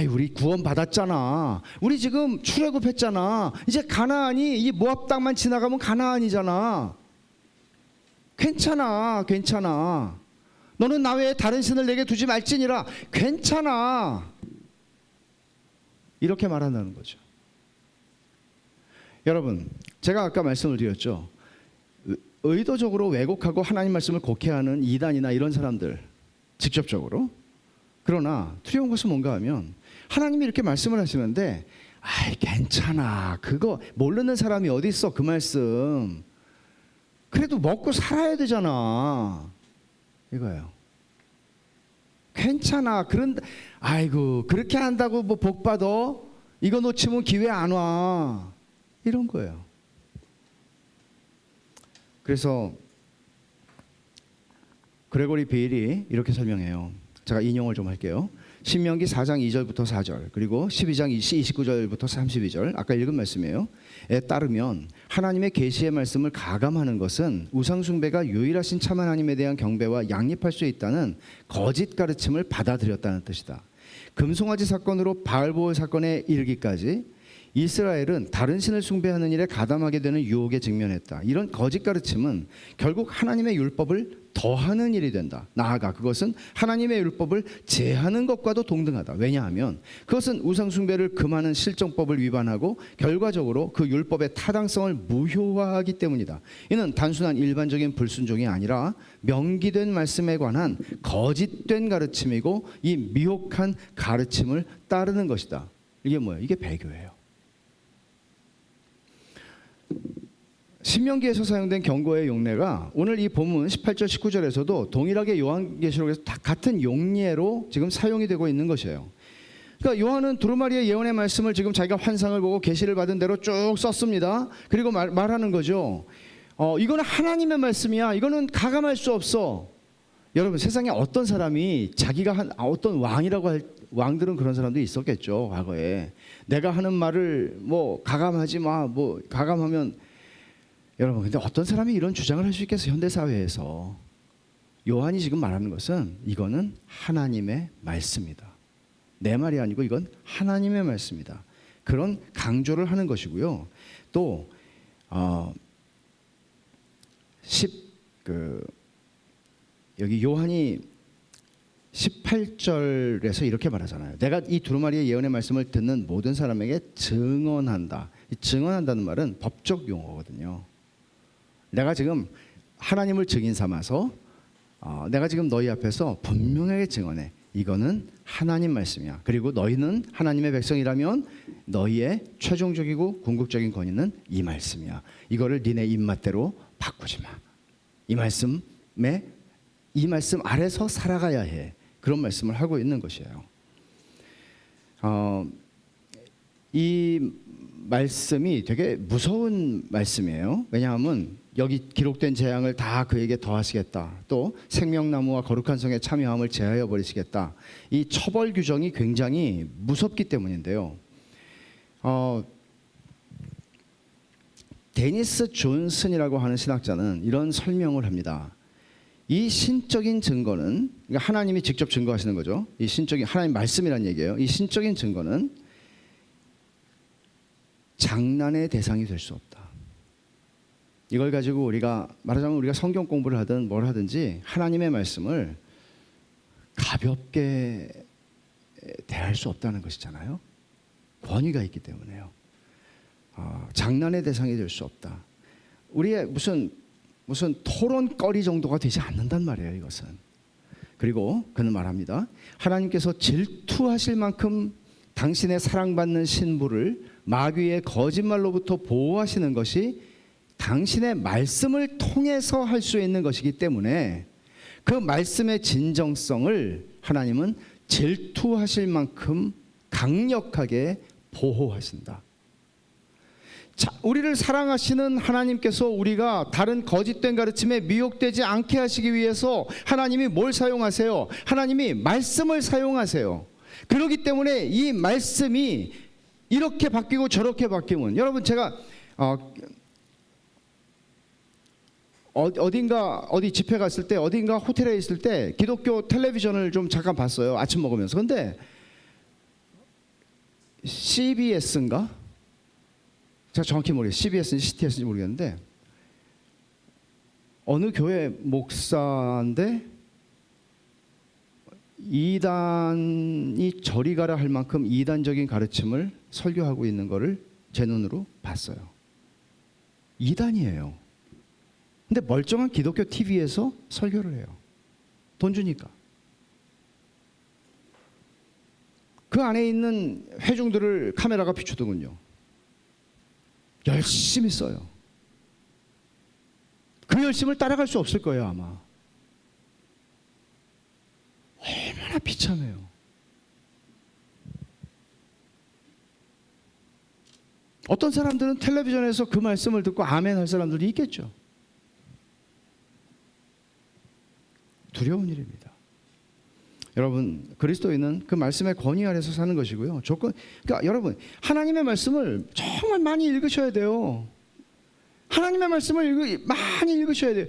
우리 구원 받았잖아. 우리 지금 출애굽했잖아. 이제 가나안이 이 모압 땅만 지나가면 가나안이잖아. 괜찮아. 너는 나 외에 다른 신을 내게 두지 말지니라. 괜찮아. 이렇게 말한다는 거죠. 여러분, 제가 아까 말씀을 드렸죠. 의도적으로 왜곡하고 하나님 말씀을 곡해하는 이단이나 이런 사람들 직접적으로. 그러나 두려운 것은 뭔가 하면 하나님이 이렇게 말씀을 하시는데 괜찮아. 그거 모르는 사람이 어디 있어. 그 말씀. 그래도 먹고 살아야 되잖아. 이거예요. 괜찮아. 그런데 그렇게 한다고 복 받아? 이거 놓치면 기회 안 와. 이런 거예요. 그래서 그레고리 베일이 이렇게 설명해요. 제가 인용을 좀 할게요. 신명기 4장 2절부터 4절 그리고 12장 29절부터 32절 아까 읽은 말씀이에요. 에 따르면 하나님의 계시의 말씀을 가감하는 것은 우상 숭배가 유일하신 참 하나님에 대한 경배와 양립할 수 있다는 거짓 가르침을 받아들였다는 뜻이다. 금송아지 사건으로 바알보올 사건에 이르기까지 이스라엘은 다른 신을 숭배하는 일에 가담하게 되는 유혹에 직면했다. 이런 거짓 가르침은 결국 하나님의 율법을 더하는 일이 된다. 나아가 그것은 하나님의 율법을 제하는 것과도 동등하다. 왜냐하면 그것은 우상 숭배를 금하는 실정법을 위반하고 결과적으로 그 율법의 타당성을 무효화하기 때문이다. 이는 단순한 일반적인 불순종이 아니라 명기된 말씀에 관한 거짓된 가르침이고 이 미혹한 가르침을 따르는 것이다. 이게 뭐예요? 이게 배교예요. 신명기에서 사용된 경고의 용례가 오늘 이 본문 18절 19절에서도 동일하게 요한계시록에서 다 같은 용례로 지금 사용이 되고 있는 것이에요. 그러니까 요한은 두루마리의 예언의 말씀을 지금 자기가 환상을 보고 계시를 받은 대로 쭉 썼습니다. 그리고 말하는 거죠. 이거는 하나님의 말씀이야. 이거는 가감할 수 없어. 여러분 세상에 어떤 사람이 자기가 한 어떤 왕이라고 할 왕들은 그런 사람도 있었겠죠. 과거에 내가 하는 말을 뭐 가감하지 마. 뭐 가감하면 여러분 근데 어떤 사람이 이런 주장을 할 수 있겠어요? 현대 사회에서. 요한이 지금 말하는 것은 이거는 하나님의 말씀이다. 내 말이 아니고 이건 하나님의 말씀이다. 그런 강조를 하는 것이고요. 또 여기 요한이 18절에서 이렇게 말하잖아요. 내가 이 두루마리의 예언의 말씀을 듣는 모든 사람에게 증언한다. 이 증언한다는 말은 법적 용어거든요. 내가 지금 하나님을 증인 삼아서 내가 지금 너희 앞에서 분명하게 증언해. 이거는 하나님 말씀이야. 그리고 너희는 하나님의 백성이라면 너희의 최종적이고 궁극적인 권위는 이 말씀이야. 이거를 니네 입맛대로 바꾸지 마. 이 말씀 아래서 살아가야 해. 그런 말씀을 하고 있는 것이에요. 이 말씀이 되게 무서운 말씀이에요. 왜냐하면 여기 기록된 재앙을 다 그에게 더하시겠다. 또 생명나무와 거룩한 성의 참여함을 제하여 버리시겠다. 이 처벌 규정이 굉장히 무섭기 때문인데요. 데니스 존슨이라고 하는 신학자는 이런 설명을 합니다. 이 신적인 증거는 그러니까 하나님이 직접 증거하시는 거죠. 이 신적인 하나님 말씀이란 얘기예요. 이 신적인 증거는 장난의 대상이 될 수 없다. 이걸 가지고 우리가 말하자면 우리가 성경 공부를 하든 뭘 하든지 하나님의 말씀을 가볍게 대할 수 없다는 것이잖아요. 권위가 있기 때문에요. 장난의 대상이 될 수 없다. 우리의 무슨 토론거리 정도가 되지 않는단 말이에요. 이것은. 그리고 그는 말합니다. 하나님께서 질투하실 만큼 당신의 사랑받는 신부를 마귀의 거짓말로부터 보호하시는 것이 당신의 말씀을 통해서 할 수 있는 것이기 때문에 그 말씀의 진정성을 하나님은 질투하실 만큼 강력하게 보호하신다. 자, 우리를 사랑하시는 하나님께서 우리가 다른 거짓된 가르침에 미혹되지 않게 하시기 위해서 하나님이 뭘 사용하세요? 하나님이 말씀을 사용하세요. 그렇기 때문에 이 말씀이 이렇게 바뀌고 저렇게 바뀌면 여러분 제가 어디 집회 갔을 때 어딘가 호텔에 있을 때 기독교 텔레비전을 좀 잠깐 봤어요. 아침 먹으면서. 근데 CBS인가? 제가 정확히 모르겠어요. CBS인지 CTS인지 모르겠는데 어느 교회 목사인데 이단이 저리 가라 할 만큼 이단적인 가르침을 설교하고 있는 거를 제 눈으로 봤어요. 이단이에요. 근데 멀쩡한 기독교 TV에서 설교를 해요. 돈 주니까. 그 안에 있는 회중들을 카메라가 비추더군요. 열심히 써요. 그 열심을 따라갈 수 없을 거예요 아마. 얼마나 비참해요. 어떤 사람들은 텔레비전에서 그 말씀을 듣고 아멘 할 사람들이 있겠죠. 두려운 일입니다. 여러분, 그리스도인은 그 말씀의 권위 아래서 사는 것이고요. 그러니까 여러분, 하나님의 말씀을 정말 많이 읽으셔야 돼요. 하나님의 말씀을 많이 읽으셔야 돼요.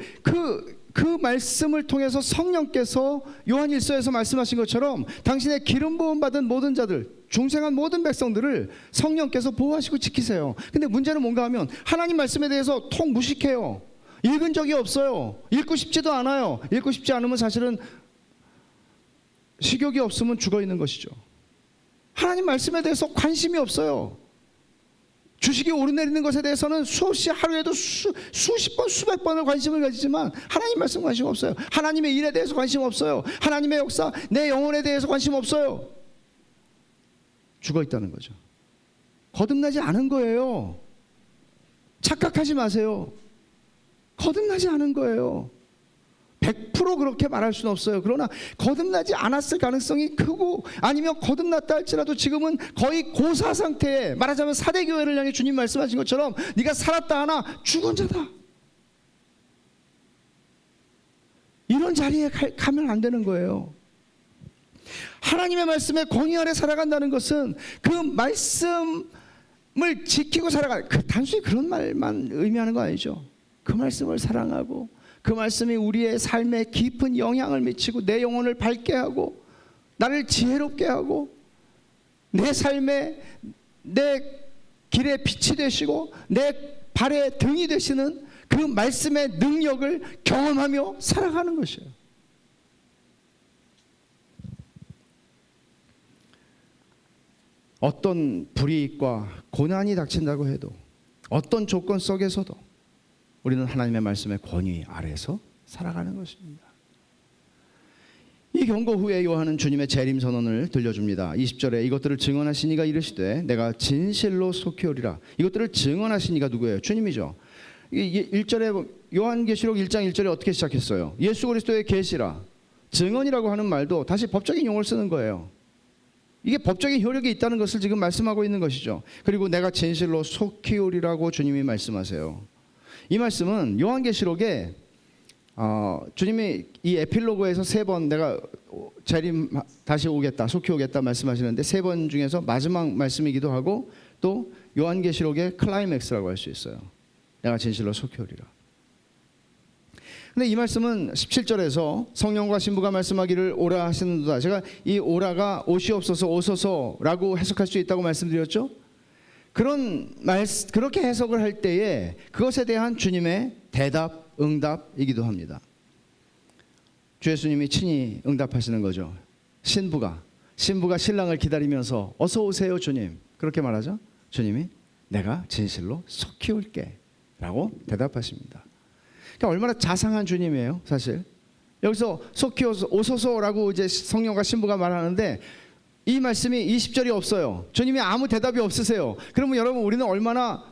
그 말씀을 통해서 성령께서 요한일서에서 말씀하신 것처럼 당신의 기름 부음 받은 모든 자들, 중생한 모든 백성들을 성령께서 보호하시고 지키세요. 근데 문제는 뭔가 하면 하나님 말씀에 대해서 통 무식해요. 읽은 적이 없어요. 읽고 싶지도 않아요. 읽고 싶지 않으면 사실은 식욕이 없으면 죽어 있는 것이죠. 하나님 말씀에 대해서 관심이 없어요. 주식이 오르내리는 것에 대해서는 수없이 하루에도 수십 번 수백 번을 관심을 가지지만 하나님 말씀 관심 없어요. 하나님의 일에 대해서 관심 없어요. 하나님의 역사, 내 영혼에 대해서 관심 없어요. 죽어 있다는 거죠. 거듭나지 않은 거예요. 착각하지 마세요. 거듭나지 않은 거예요. 100% 그렇게 말할 수는 없어요. 그러나 거듭나지 않았을 가능성이 크고, 아니면 거듭났다 할지라도 지금은 거의 고사 상태에, 말하자면 사대교회를 향해 주님 말씀하신 것처럼 네가 살았다 하나 죽은 자다, 이런 자리에 가면 안 되는 거예요. 하나님의 말씀에 권위 아래 살아간다는 것은 그 말씀을 지키고 살아가는, 단순히 그런 말만 의미하는 거 아니죠. 그 말씀을 사랑하고 그 말씀이 우리의 삶에 깊은 영향을 미치고 내 영혼을 밝게 하고 나를 지혜롭게 하고 내 삶에, 내 길에 빛이 되시고 내 발의 등이 되시는 그 말씀의 능력을 경험하며 살아가는 것이에요. 어떤 불이익과 고난이 닥친다고 해도, 어떤 조건 속에서도 우리는 하나님의 말씀의 권위 아래에서 살아가는 것입니다. 이 경고 후에 요한은 주님의 재림 선언을 들려줍니다. 20절에 이것들을 증언하신 이가 이르시되 내가 진실로 속히 오리라. 이것들을 증언하신 이가 누구예요? 주님이죠. 1절에 요한계시록 1장 1절에 어떻게 시작했어요? 예수 그리스도의 계시라. 증언이라고 하는 말도 다시 법적인 용어를 쓰는 거예요. 이게 법적인 효력이 있다는 것을 지금 말씀하고 있는 것이죠. 그리고 내가 진실로 속히 오리라고 주님이 말씀하세요. 이 말씀은 요한계시록에 주님이 이 에필로그에서 3번 내가 재림 다시 오겠다, 속히 오겠다 말씀하시는데 3번 중에서 마지막 말씀이기도 하고, 또 요한계시록의 클라이맥스라고 할 수 있어요. 내가 진실로 속히 오리라. 근데 이 말씀은 17절에서 성령과 신부가 말씀하기를 오라 하시는도다. 제가 이 오라가 오시옵소서, 오소서라고 해석할 수 있다고 말씀드렸죠. 그렇게 해석을 할 때에 그것에 대한 주님의 대답, 응답이기도 합니다. 주 예수님이 친히 응답하시는 거죠. 신부가 신랑을 기다리면서 어서 오세요 주님, 그렇게 말하죠. 주님이 내가 진실로 속히 올게 라고 대답하십니다. 그러니까 얼마나 자상한 주님이에요. 사실 여기서 속히 오소서라고 이제 성령과 신부가 말하는데 이 말씀이 20절이 없어요. 주님이 아무 대답이 없으세요. 그러면 여러분, 우리는 얼마나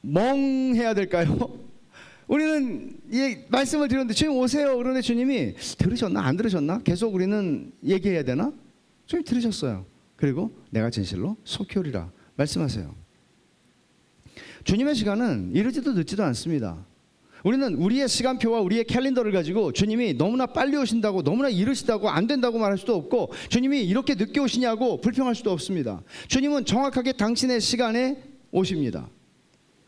멍해야 될까요? 우리는 이 말씀을 드렸는데 주님 오세요. 그런데 주님이 들으셨나 안 들으셨나 계속 우리는 얘기해야 되나? 주님 들으셨어요. 그리고 내가 진실로 속히 오리라 말씀하세요. 주님의 시간은 이르지도 늦지도 않습니다. 우리는 우리의 시간표와 우리의 캘린더를 가지고 주님이 너무나 빨리 오신다고, 너무나 이르시다고, 안 된다고 말할 수도 없고, 주님이 이렇게 늦게 오시냐고 불평할 수도 없습니다. 주님은 정확하게 당신의 시간에 오십니다.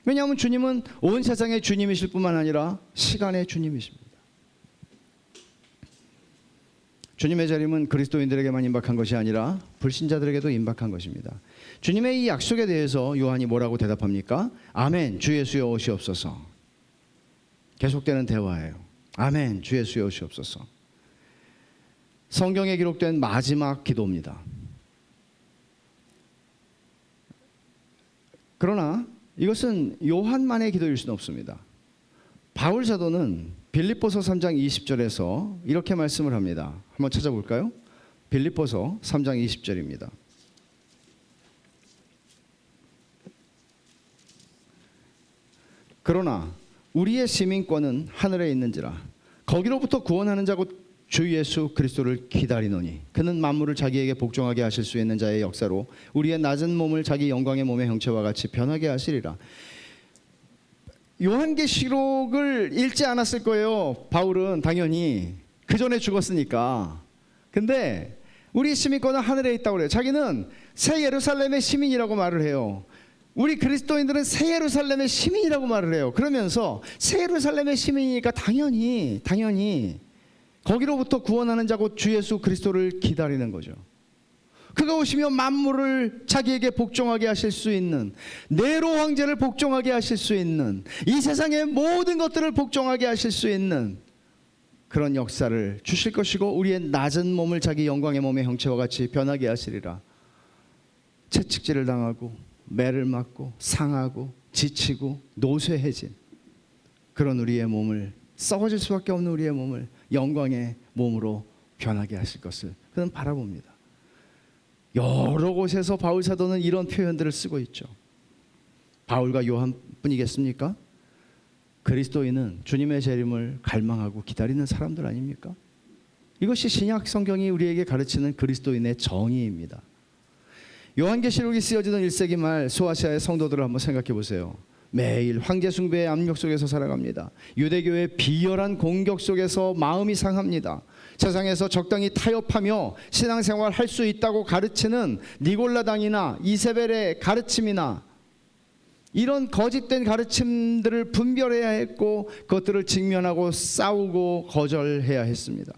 왜냐하면 주님은 온 세상의 주님이실 뿐만 아니라 시간의 주님이십니다. 주님의 재림은 그리스도인들에게만 임박한 것이 아니라 불신자들에게도 임박한 것입니다. 주님의 이 약속에 대해서 요한이 뭐라고 대답합니까? 아멘, 주 예수여 오시옵소서. 계속되는 대화예요. 아멘, 주 예수여 오시옵소서. 성경에 기록된 마지막 기도입니다. 그러나 이것은 요한만의 기도일 수는 없습니다. 바울 사도는 빌립보서 3장 20절에서 이렇게 말씀을 합니다. 한번 찾아볼까요? 빌립보서 3장 20절입니다. 그러나 우리의 시민권은 하늘에 있는지라 거기로부터 구원하는 자곧 주 예수 그리스도를 기다리노니 그는 만물을 자기에게 복종하게 하실 수 있는 자의 역사로 우리의 낮은 몸을 자기 영광의 몸의 형체와 같이 변하게 하시리라. 요한계시록을 읽지 않았을 거예요. 바울은 당연히 그 전에 죽었으니까. 근데 우리 시민권은 하늘에 있다고 그래요. 자기는 새 예루살렘의 시민이라고 말을 해요. 우리 그리스도인들은 새 예루살렘의 시민이라고 말을 해요. 그러면서 새 예루살렘의 시민이니까 당연히 거기로부터 구원하는 자 곧 주 예수 그리스도를 기다리는 거죠. 그가 오시면 만물을 자기에게 복종하게 하실 수 있는, 네로 황제를 복종하게 하실 수 있는, 이 세상의 모든 것들을 복종하게 하실 수 있는 그런 역사를 주실 것이고 우리의 낮은 몸을 자기 영광의 몸의 형체와 같이 변하게 하시리라. 채찍질을 당하고 매를 맞고 상하고 지치고 노쇠해진 그런 우리의 몸을, 썩어질 수밖에 없는 우리의 몸을 영광의 몸으로 변하게 하실 것을 그는 바라봅니다. 여러 곳에서 바울 사도는 이런 표현들을 쓰고 있죠. 바울과 요한뿐이겠습니까? 그리스도인은 주님의 재림을 갈망하고 기다리는 사람들 아닙니까? 이것이 신약 성경이 우리에게 가르치는 그리스도인의 정의입니다. 요한계시록이 쓰여지던 1세기 말 소아시아의 성도들을 한번 생각해 보세요. 매일 황제 숭배의 압력 속에서 살아갑니다. 유대교의 비열한 공격 속에서 마음이 상합니다. 세상에서 적당히 타협하며 신앙생활 할 수 있다고 가르치는 니골라당이나 이세벨의 가르침이나 이런 거짓된 가르침들을 분별해야 했고 그것들을 직면하고 싸우고 거절해야 했습니다.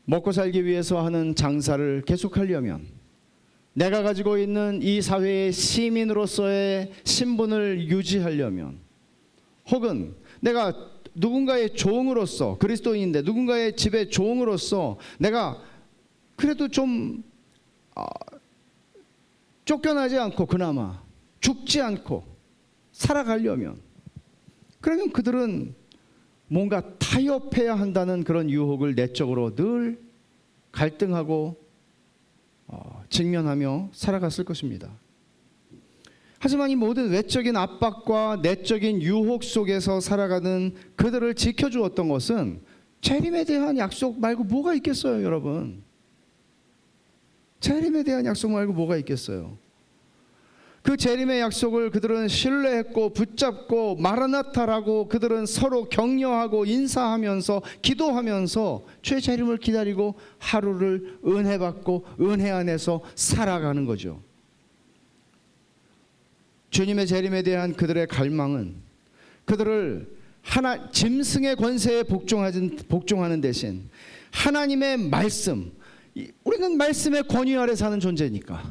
먹고 살기 위해서 하는 장사를 계속하려면, 내가 가지고 있는 이 사회의 시민으로서의 신분을 유지하려면, 혹은 내가 누군가의 종으로서, 그리스도인인데 누군가의 집의 종으로서 내가 그래도 좀 쫓겨나지 않고 그나마 죽지 않고 살아가려면, 그러면 그들은 뭔가 타협해야 한다는 그런 유혹을 내적으로 늘 갈등하고 직면하며 살아갔을 것입니다. 하지만 이 모든 외적인 압박과 내적인 유혹 속에서 살아가는 그들을 지켜주었던 것은 재림에 대한 약속 말고 뭐가 있겠어요, 여러분? 재림에 대한 약속 말고 뭐가 있겠어요? 그 재림의 약속을 그들은 신뢰했고 붙잡고 마라나타라고 그들은 서로 격려하고 인사하면서 기도하면서 주의 재림을 기다리고 하루를 은혜받고 은혜 안에서 살아가는 거죠. 주님의 재림에 대한 그들의 갈망은 그들을 짐승의 권세에 복종하는 대신 하나님의 말씀, 우리는 말씀의 권위 아래 사는 존재니까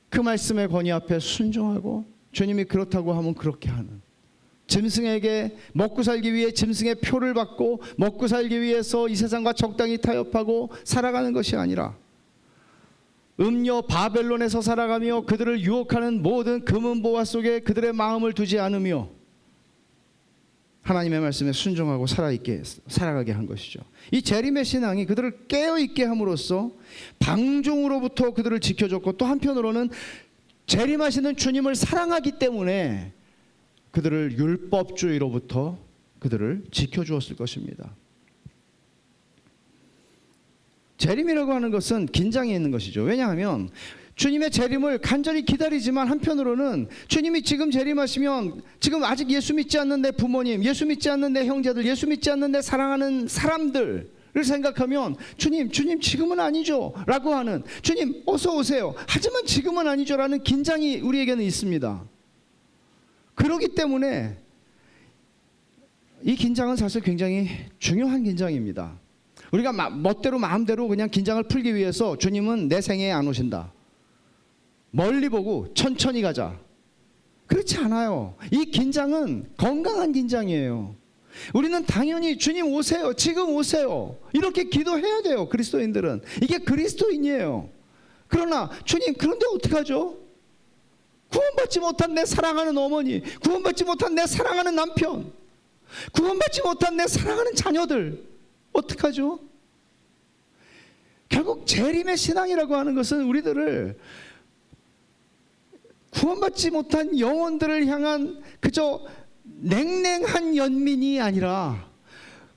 그 말씀의 권위 앞에 순종하고 주님이 그렇다고 하면 그렇게 하는, 짐승에게 먹고 살기 위해 짐승의 표를 받고 먹고 살기 위해서 이 세상과 적당히 타협하고 살아가는 것이 아니라 음녀 바벨론에서 살아가며 그들을 유혹하는 모든 금은보화 속에 그들의 마음을 두지 않으며 하나님의 말씀에 순종하고 살아가게 한 것이죠. 이 재림의 신앙이 그들을 깨어있게 함으로써 방종으로부터 그들을 지켜줬고, 또 한편으로는 재림하시는 주님을 사랑하기 때문에 그들을 율법주의로부터 그들을 지켜주었을 것입니다. 재림이라고 하는 것은 긴장이 있는 것이죠. 왜냐하면 주님의 재림을 간절히 기다리지만 한편으로는 주님이 지금 재림하시면 지금 아직 예수 믿지 않는 내 부모님, 예수 믿지 않는 내 형제들, 예수 믿지 않는 내 사랑하는 사람들을 생각하면 주님 지금은 아니죠 라고 하는, 주님 어서 오세요 하지만 지금은 아니죠 라는 긴장이 우리에게는 있습니다. 그렇기 때문에 이 긴장은 사실 굉장히 중요한 긴장입니다. 우리가 멋대로 마음대로 그냥 긴장을 풀기 위해서 주님은 내 생애에 안 오신다, 멀리 보고 천천히 가자, 그렇지 않아요. 이 긴장은 건강한 긴장이에요. 우리는 당연히 주님 오세요, 지금 오세요 이렇게 기도해야 돼요. 그리스도인들은 이게 그리스도인이에요. 그러나 주님 그런데 어떡하죠? 구원받지 못한 내 사랑하는 어머니, 구원받지 못한 내 사랑하는 남편, 구원받지 못한 내 사랑하는 자녀들 어떡하죠? 결국 재림의 신앙이라고 하는 것은 우리들을 구원받지 못한 영혼들을 향한 그저 냉랭한 연민이 아니라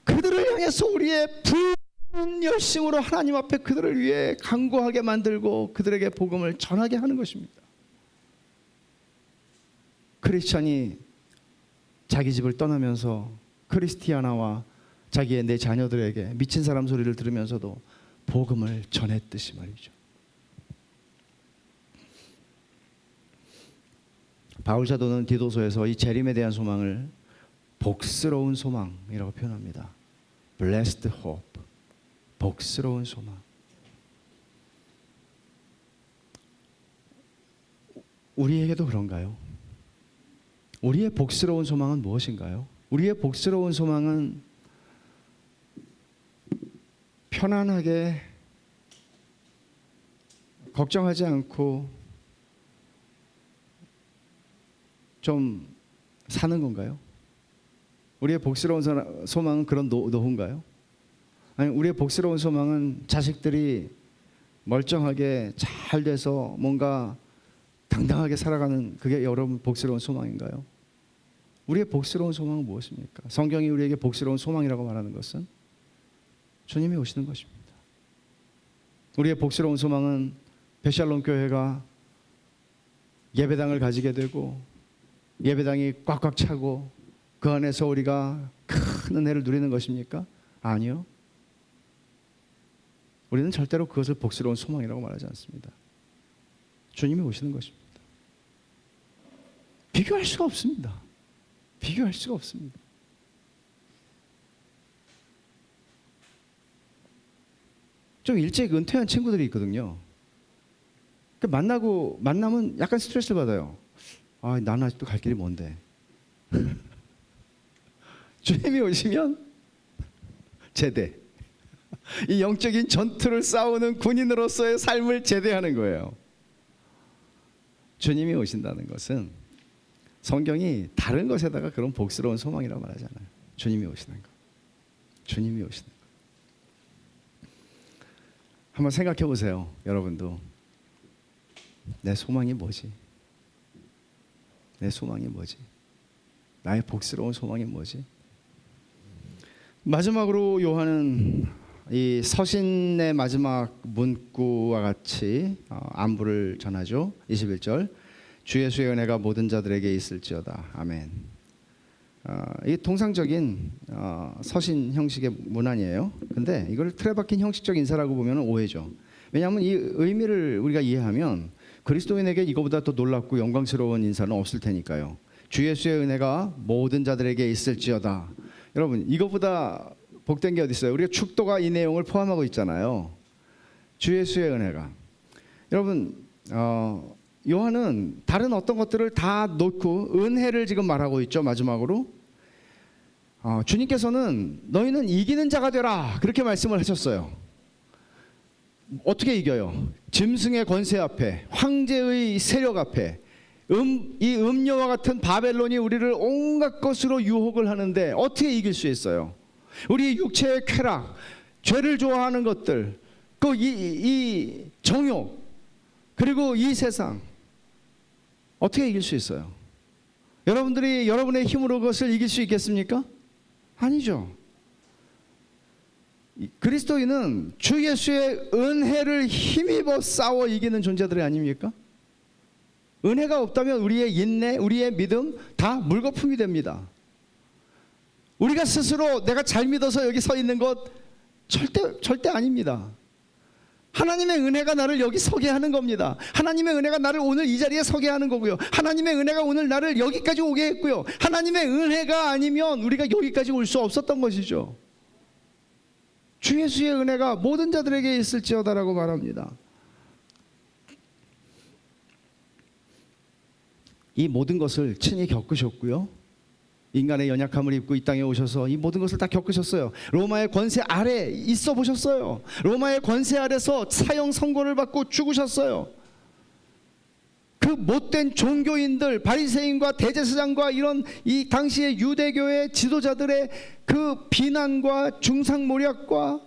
그들을 향해서 우리의 부은 열심으로 하나님 앞에 그들을 위해 간구하게 만들고 그들에게 복음을 전하게 하는 것입니다. 크리스찬이 자기 집을 떠나면서 크리스티아나와 자기의 내 자녀들에게 미친 사람 소리를 들으면서도 복음을 전했듯이 말이죠. 바울 사도는 디도서에서 이 재림에 대한 소망을 복스러운 소망이라고 표현합니다. Blessed hope, 복스러운 소망. 우리에게도 그런가요? 우리의 복스러운 소망은 무엇인가요? 우리의 복스러운 소망은 편안하게 걱정하지 않고 좀 사는 건가요? 우리의 복스러운 소망은 그런 노후인가요? 아니, 우리의 복스러운 소망은 자식들이 멀쩡하게 잘 돼서 뭔가 당당하게 살아가는 그게 여러분 복스러운 소망인가요? 우리의 복스러운 소망은 무엇입니까? 성경이 우리에게 복스러운 소망이라고 말하는 것은 주님이 오시는 것입니다. 우리의 복스러운 소망은 베샬롬 교회가 예배당을 가지게 되고 예배당이 꽉꽉 차고 그 안에서 우리가 큰 은혜를 누리는 것입니까? 아니요. 우리는 절대로 그것을 복스러운 소망이라고 말하지 않습니다. 주님이 오시는 것입니다. 비교할 수가 없습니다. 비교할 수가 없습니다. 좀 일찍 은퇴한 친구들이 있거든요. 만나면 약간 스트레스를 받아요. 아, 나는 아직도 갈 길이 먼데. 주님이 오시면 제대. 이 영적인 전투를 싸우는 군인으로서의 삶을 제대하는 거예요. 주님이 오신다는 것은 성경이 다른 것에다가 그런 복스러운 소망이라고 말하잖아요. 주님이 오시는 것. 주님이 오시는 것. 한번 생각해 보세요. 여러분도. 내 소망이 뭐지? 내 소망이 뭐지? 나의 복스러운 소망이 뭐지? 마지막으로 요한은 이 서신의 마지막 문구와 같이 안부를 전하죠. 21절 주 예수의 은혜가 모든 자들에게 있을지어다. 아멘. 이게 통상적인 서신 형식의 문안이에요. 근데 이걸 틀에 박힌 형식적 인사라고 보면 오해죠. 왜냐하면 이 의미를 우리가 이해하면 그리스도인에게 이거보다 더 놀랍고 영광스러운 인사는 없을 테니까요. 주 예수의 은혜가 모든 자들에게 있을지어다. 여러분, 이거보다 복된 게 어디 있어요? 우리가 축도가 이 내용을 포함하고 있잖아요. 주 예수의 은혜가. 여러분, 요한은 다른 어떤 것들을 다 놓고 은혜를 지금 말하고 있죠. 마지막으로 주님께서는 너희는 이기는 자가 되라 그렇게 말씀을 하셨어요. 어떻게 이겨요? 짐승의 권세 앞에, 황제의 세력 앞에, 이 음녀와 같은 바벨론이 우리를 온갖 것으로 유혹을 하는데 어떻게 이길 수 있어요? 우리 육체의 쾌락, 죄를 좋아하는 것들, 이 정욕, 그리고 이 세상 어떻게 이길 수 있어요? 여러분들이 여러분의 힘으로 그것을 이길 수 있겠습니까? 아니죠. 그리스도인은 주 예수의 은혜를 힘입어 싸워 이기는 존재들이 아닙니까? 은혜가 없다면 우리의 인내, 우리의 믿음 다 물거품이 됩니다. 우리가 스스로 내가 잘 믿어서 여기 서 있는 것 절대 아닙니다. 하나님의 은혜가 나를 여기 서게 하는 겁니다. 하나님의 은혜가 나를 오늘 이 자리에 서게 하는 거고요. 하나님의 은혜가 오늘 나를 여기까지 오게 했고요. 하나님의 은혜가 아니면 우리가 여기까지 올 수 없었던 것이죠. 주 예수의 은혜가 모든 자들에게 있을지어다라고 말합니다. 이 모든 것을 친히 겪으셨고요. 인간의 연약함을 입고 이 땅에 오셔서 이 모든 것을 다 겪으셨어요. 로마의 권세 아래 있어 보셨어요. 로마의 권세 아래서 사형 선고를 받고 죽으셨어요. 그 못된 종교인들, 바리새인과 대제사장과 이런 이 당시의 유대교의 지도자들의 그 비난과 중상모략과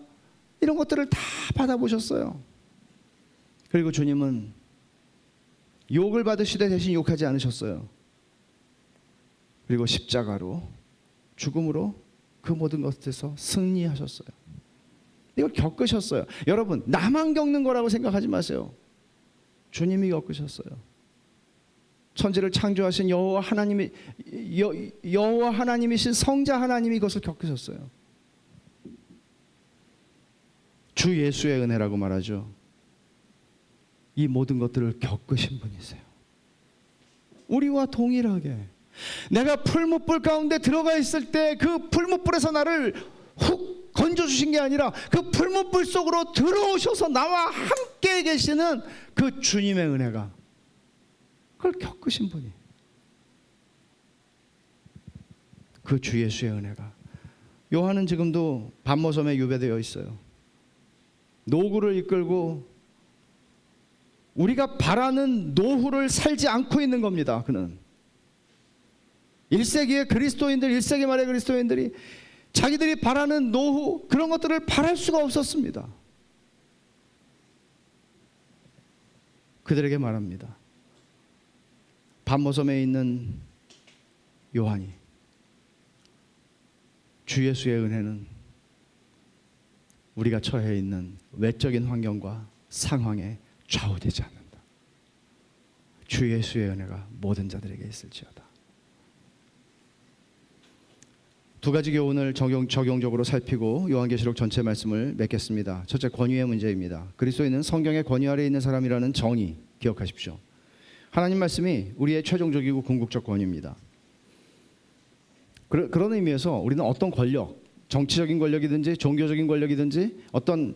이런 것들을 다 받아보셨어요. 그리고 주님은 욕을 받으시되 대신 욕하지 않으셨어요. 그리고 십자가로, 죽음으로 그 모든 것에서 승리하셨어요. 이걸 겪으셨어요. 여러분, 나만 겪는 거라고 생각하지 마세요. 주님이 겪으셨어요. 천지를 창조하신 여호와 하나님이신 성자 하나님이 그것을 겪으셨어요. 주 예수의 은혜라고 말하죠. 이 모든 것들을 겪으신 분이세요. 우리와 동일하게 내가 풀무불 가운데 들어가 있을 때 그 풀무불에서 나를 훅 건져주신 게 아니라 그 풀무불 속으로 들어오셔서 나와 함께 계시는 그 주님의 은혜가, 그걸 겪으신 분이, 그 주 예수의 은혜가. 요한은 지금도 반모섬에 유배되어 있어요. 노구를 이끌고 우리가 바라는 노후를 살지 않고 있는 겁니다. 그는 1세기의 그리스도인들, 1세기 말의 그리스도인들이 자기들이 바라는 노후, 그런 것들을 바랄 수가 없었습니다. 그들에게 말합니다. 반모섬에 있는 요한이, 주 예수의 은혜는 우리가 처해 있는 외적인 환경과 상황에 좌우되지 않는다. 주 예수의 은혜가 모든 자들에게 있을지어다. 두 가지 교훈을 적용적으로 살피고 요한계시록 전체 말씀을 맺겠습니다. 첫째, 권위의 문제입니다. 그리스도인은 성경의 권위 아래에 있는 사람이라는 정의 기억하십시오. 하나님 말씀이 우리의 최종적이고 궁극적 권위입니다. 그런 의미에서 우리는 어떤 권력, 정치적인 권력이든지 종교적인 권력이든지 어떤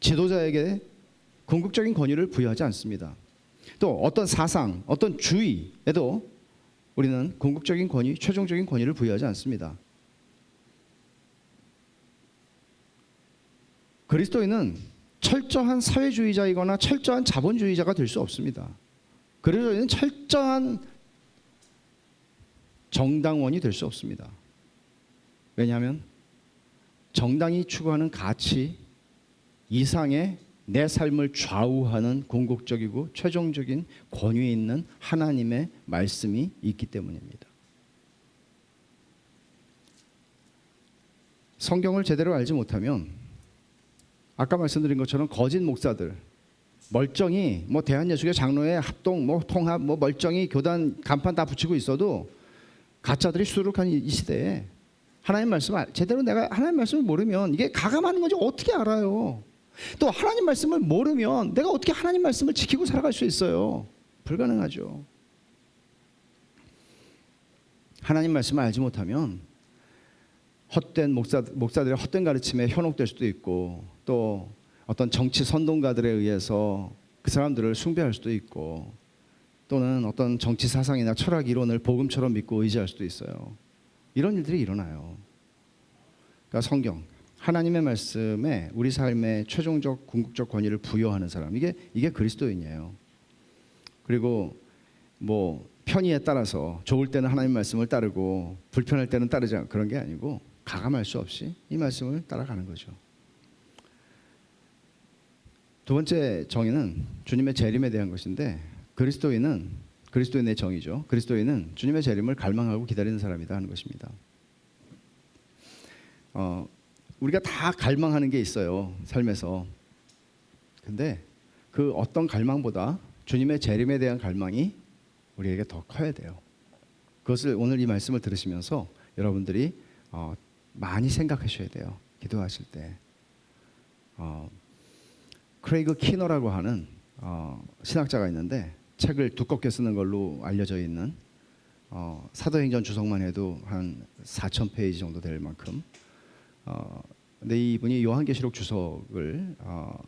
지도자에게 궁극적인 권위를 부여하지 않습니다. 또 어떤 사상, 어떤 주의에도 우리는 궁극적인 권위, 최종적인 권위를 부여하지 않습니다. 그리스도인은 철저한 사회주의자이거나 철저한 자본주의자가 될 수 없습니다. 그리스도인은 철저한 정당원이 될 수 없습니다. 왜냐하면 정당이 추구하는 가치 이상의 내 삶을 좌우하는 궁극적이고 최종적인 권위에 있는 하나님의 말씀이 있기 때문입니다. 성경을 제대로 알지 못하면 아까 말씀드린 것처럼 거짓 목사들, 멀쩡히 대한예수교 장로회 합동 통합 멀쩡히 교단 간판 다 붙이고 있어도 가짜들이 수두룩한 이 시대에 하나님 말씀을 제대로, 내가 하나님 말씀을 모르면 이게 가감하는 건지 어떻게 알아요? 또 하나님 말씀을 모르면 내가 어떻게 하나님 말씀을 지키고 살아갈 수 있어요? 불가능하죠. 하나님 말씀을 알지 못하면 헛된 목사들의 헛된 가르침에 현혹될 수도 있고, 또 어떤 정치 선동가들에 의해서 그 사람들을 숭배할 수도 있고, 또는 어떤 정치 사상이나 철학 이론을 복음처럼 믿고 의지할 수도 있어요. 이런 일들이 일어나요. 그러니까 성경, 하나님의 말씀에 우리 삶의 최종적 궁극적 권위를 부여하는 사람, 이게 그리스도인이에요. 그리고 편의에 따라서 좋을 때는 하나님 말씀을 따르고 불편할 때는 따르지 않고, 그런 게 아니고 가감할 수 없이 이 말씀을 따라가는 거죠. 두 번째 정의는 주님의 재림에 대한 것인데, 그리스도인의 정의죠. 그리스도인은 주님의 재림을 갈망하고 기다리는 사람이다 하는 것입니다. 우리가 다 갈망하는 게 있어요, 삶에서. 근데 그 어떤 갈망보다 주님의 재림에 대한 갈망이 우리에게 더 커야 돼요. 그것을 오늘 이 말씀을 들으시면서 여러분들이 많이 생각하셔야 돼요. 기도하실 때. 크레이그 키너라고 하는 신학자가 있는데, 책을 두껍게 쓰는 걸로 알려져 있는, 사도행전 주석만 해도 한 4,000페이지 정도 될 만큼. 근데 이분이 요한계시록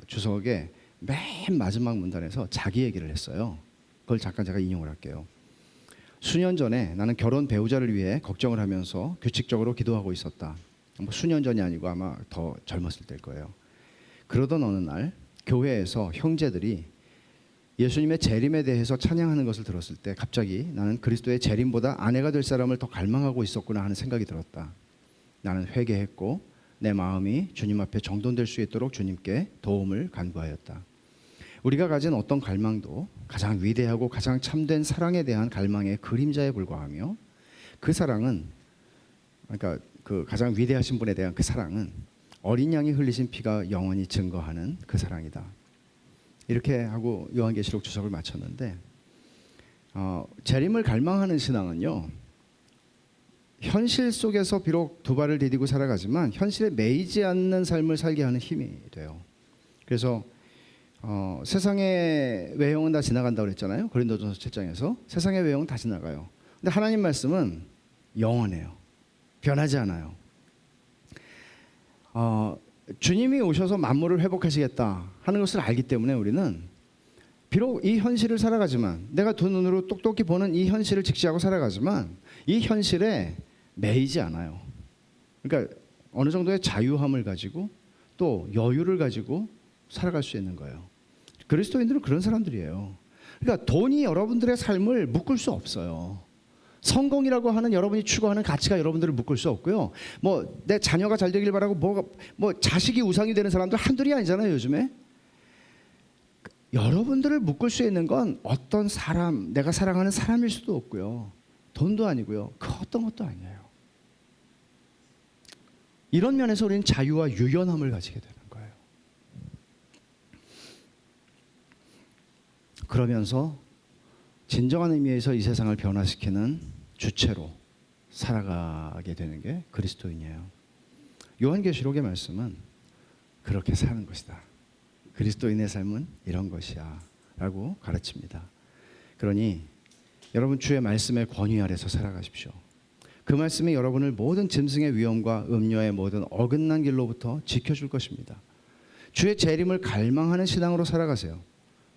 주석의 맨 마지막 문단에서 자기 얘기를 했어요. 그걸 잠깐 제가 인용을 할게요. 수년 전에 나는 결혼 배우자를 위해 걱정을 하면서 규칙적으로 기도하고 있었다. 수년 전이 아니고 아마 더 젊었을 때일 거예요. 그러던 어느 날 교회에서 형제들이 예수님의 재림에 대해서 찬양하는 것을 들었을 때 갑자기 나는 그리스도의 재림보다 아내가 될 사람을 더 갈망하고 있었구나 하는 생각이 들었다. 나는 회개했고 내 마음이 주님 앞에 정돈될 수 있도록 주님께 도움을 간구하였다. 우리가 가진 어떤 갈망도 가장 위대하고 가장 참된 사랑에 대한 갈망의 그림자에 불과하며, 그 사랑은, 그러니까 그 가장 위대하신 분에 대한 그 사랑은 어린 양이 흘리신 피가 영원히 증거하는 그 사랑이다. 이렇게 하고 요한계시록 주석을 마쳤는데 재림을 갈망하는 신앙은요, 현실 속에서 비록 두 발을 디디고 살아가지만 현실에 매이지 않는 삶을 살게 하는 힘이 돼요. 그래서 세상의 외형은 다 지나간다고 그랬잖아요. 고린도전서 7장에서 세상의 외형은 다 지나가요. 근데 하나님 말씀은 영원해요. 변하지 않아요. 주님이 오셔서 만물을 회복하시겠다 하는 것을 알기 때문에 우리는 비록 이 현실을 살아가지만, 내가 두 눈으로 똑똑히 보는 이 현실을 직시하고 살아가지만 이 현실에 매이지 않아요. 그러니까 어느 정도의 자유함을 가지고 또 여유를 가지고 살아갈 수 있는 거예요. 그리스도인들은 그런 사람들이에요. 그러니까 돈이 여러분들의 삶을 묶을 수 없어요. 성공이라고 하는 여러분이 추구하는 가치가 여러분들을 묶을 수 없고요. 뭐 내 자녀가 잘 되길 바라고 뭐 자식이 우상이 되는 사람들 한둘이 아니잖아요, 요즘에. 여러분들을 묶을 수 있는 건 어떤 사람, 내가 사랑하는 사람일 수도 없고요. 돈도 아니고요. 그 어떤 것도 아니에요. 이런 면에서 우리는 자유와 유연함을 가지게 되는 거예요. 그러면서 진정한 의미에서 이 세상을 변화시키는 주체로 살아가게 되는 게 그리스도인이에요. 요한계시록의 말씀은 그렇게 사는 것이다. 그리스도인의 삶은 이런 것이야 라고 가르칩니다. 그러니 여러분 주의 말씀의 권위 아래서 살아가십시오. 그 말씀이 여러분을 모든 짐승의 위험과 음료의 모든 어긋난 길로부터 지켜줄 것입니다. 주의 재림을 갈망하는 신앙으로 살아가세요.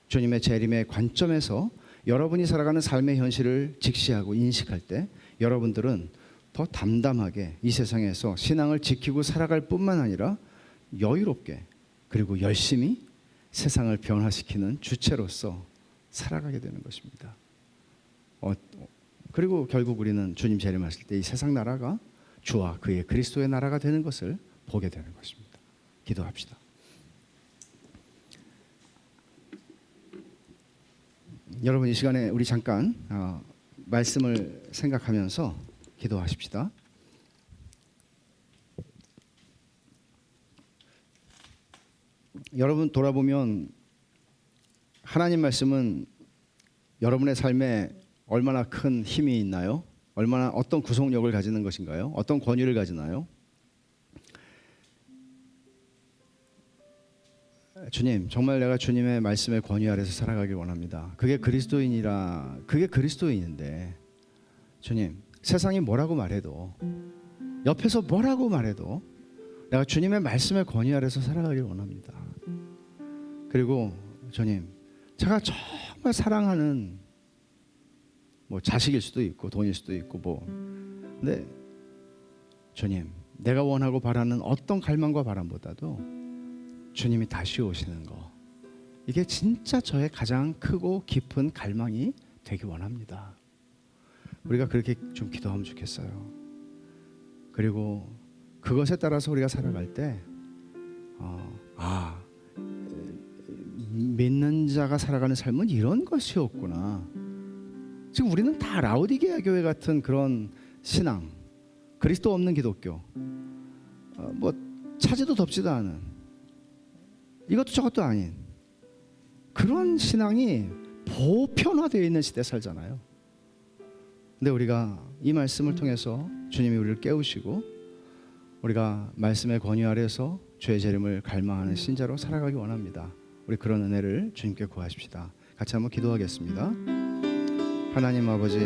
주님의 재림의 관점에서 여러분이 살아가는 삶의 현실을 직시하고 인식할 때 여러분들은 더 담담하게 이 세상에서 신앙을 지키고 살아갈 뿐만 아니라 여유롭게 그리고 열심히 세상을 변화시키는 주체로서 살아가게 되는 것입니다. 그리고 결국 우리는 주님 재림하실 때 이 세상 나라가 주와 그의 그리스도의 나라가 되는 것을 보게 되는 것입니다. 기도합시다. 여러분 이 시간에 우리 잠깐 말씀을 생각하면서 기도하십시다. 여러분 돌아보면 하나님 말씀은 여러분의 삶에 얼마나 큰 힘이 있나요? 얼마나 어떤 구속력을 가지는 것인가요? 어떤 권위를 가지나요? 주님, 정말 내가 주님의 말씀의 권위 아래서 살아가길 원합니다. 그게 그리스도인인데 주님, 세상이 뭐라고 말해도 옆에서 뭐라고 말해도 내가 주님의 말씀의 권위 아래서 살아가길 원합니다. 그리고 주님, 제가 정말 사랑하는 뭐 자식일 수도 있고 돈일 수도 있고 근데 주님, 내가 원하고 바라는 어떤 갈망과 바람보다도 주님이 다시 오시는 거, 이게 진짜 저의 가장 크고 깊은 갈망이 되기 원합니다. 우리가 그렇게 좀 기도하면 좋겠어요. 그리고 그것에 따라서 우리가 살아갈 때 믿는 자가 살아가는 삶은 이런 것이었구나. 지금 우리는 다 라오디게아 교회 같은 그런 신앙, 그리스도 없는 기독교, 뭐 차지도 덥지도 않은, 이것도 저것도 아닌 그런 신앙이 보편화되어 있는 시대에 살잖아요. 근데 우리가 이 말씀을 통해서 주님이 우리를 깨우시고 우리가 말씀의 권위 아래서 죄의 재림을 갈망하는 신자로 살아가기 원합니다. 우리 그런 은혜를 주님께 구하십시다. 같이 한번 기도하겠습니다. 하나님 아버지,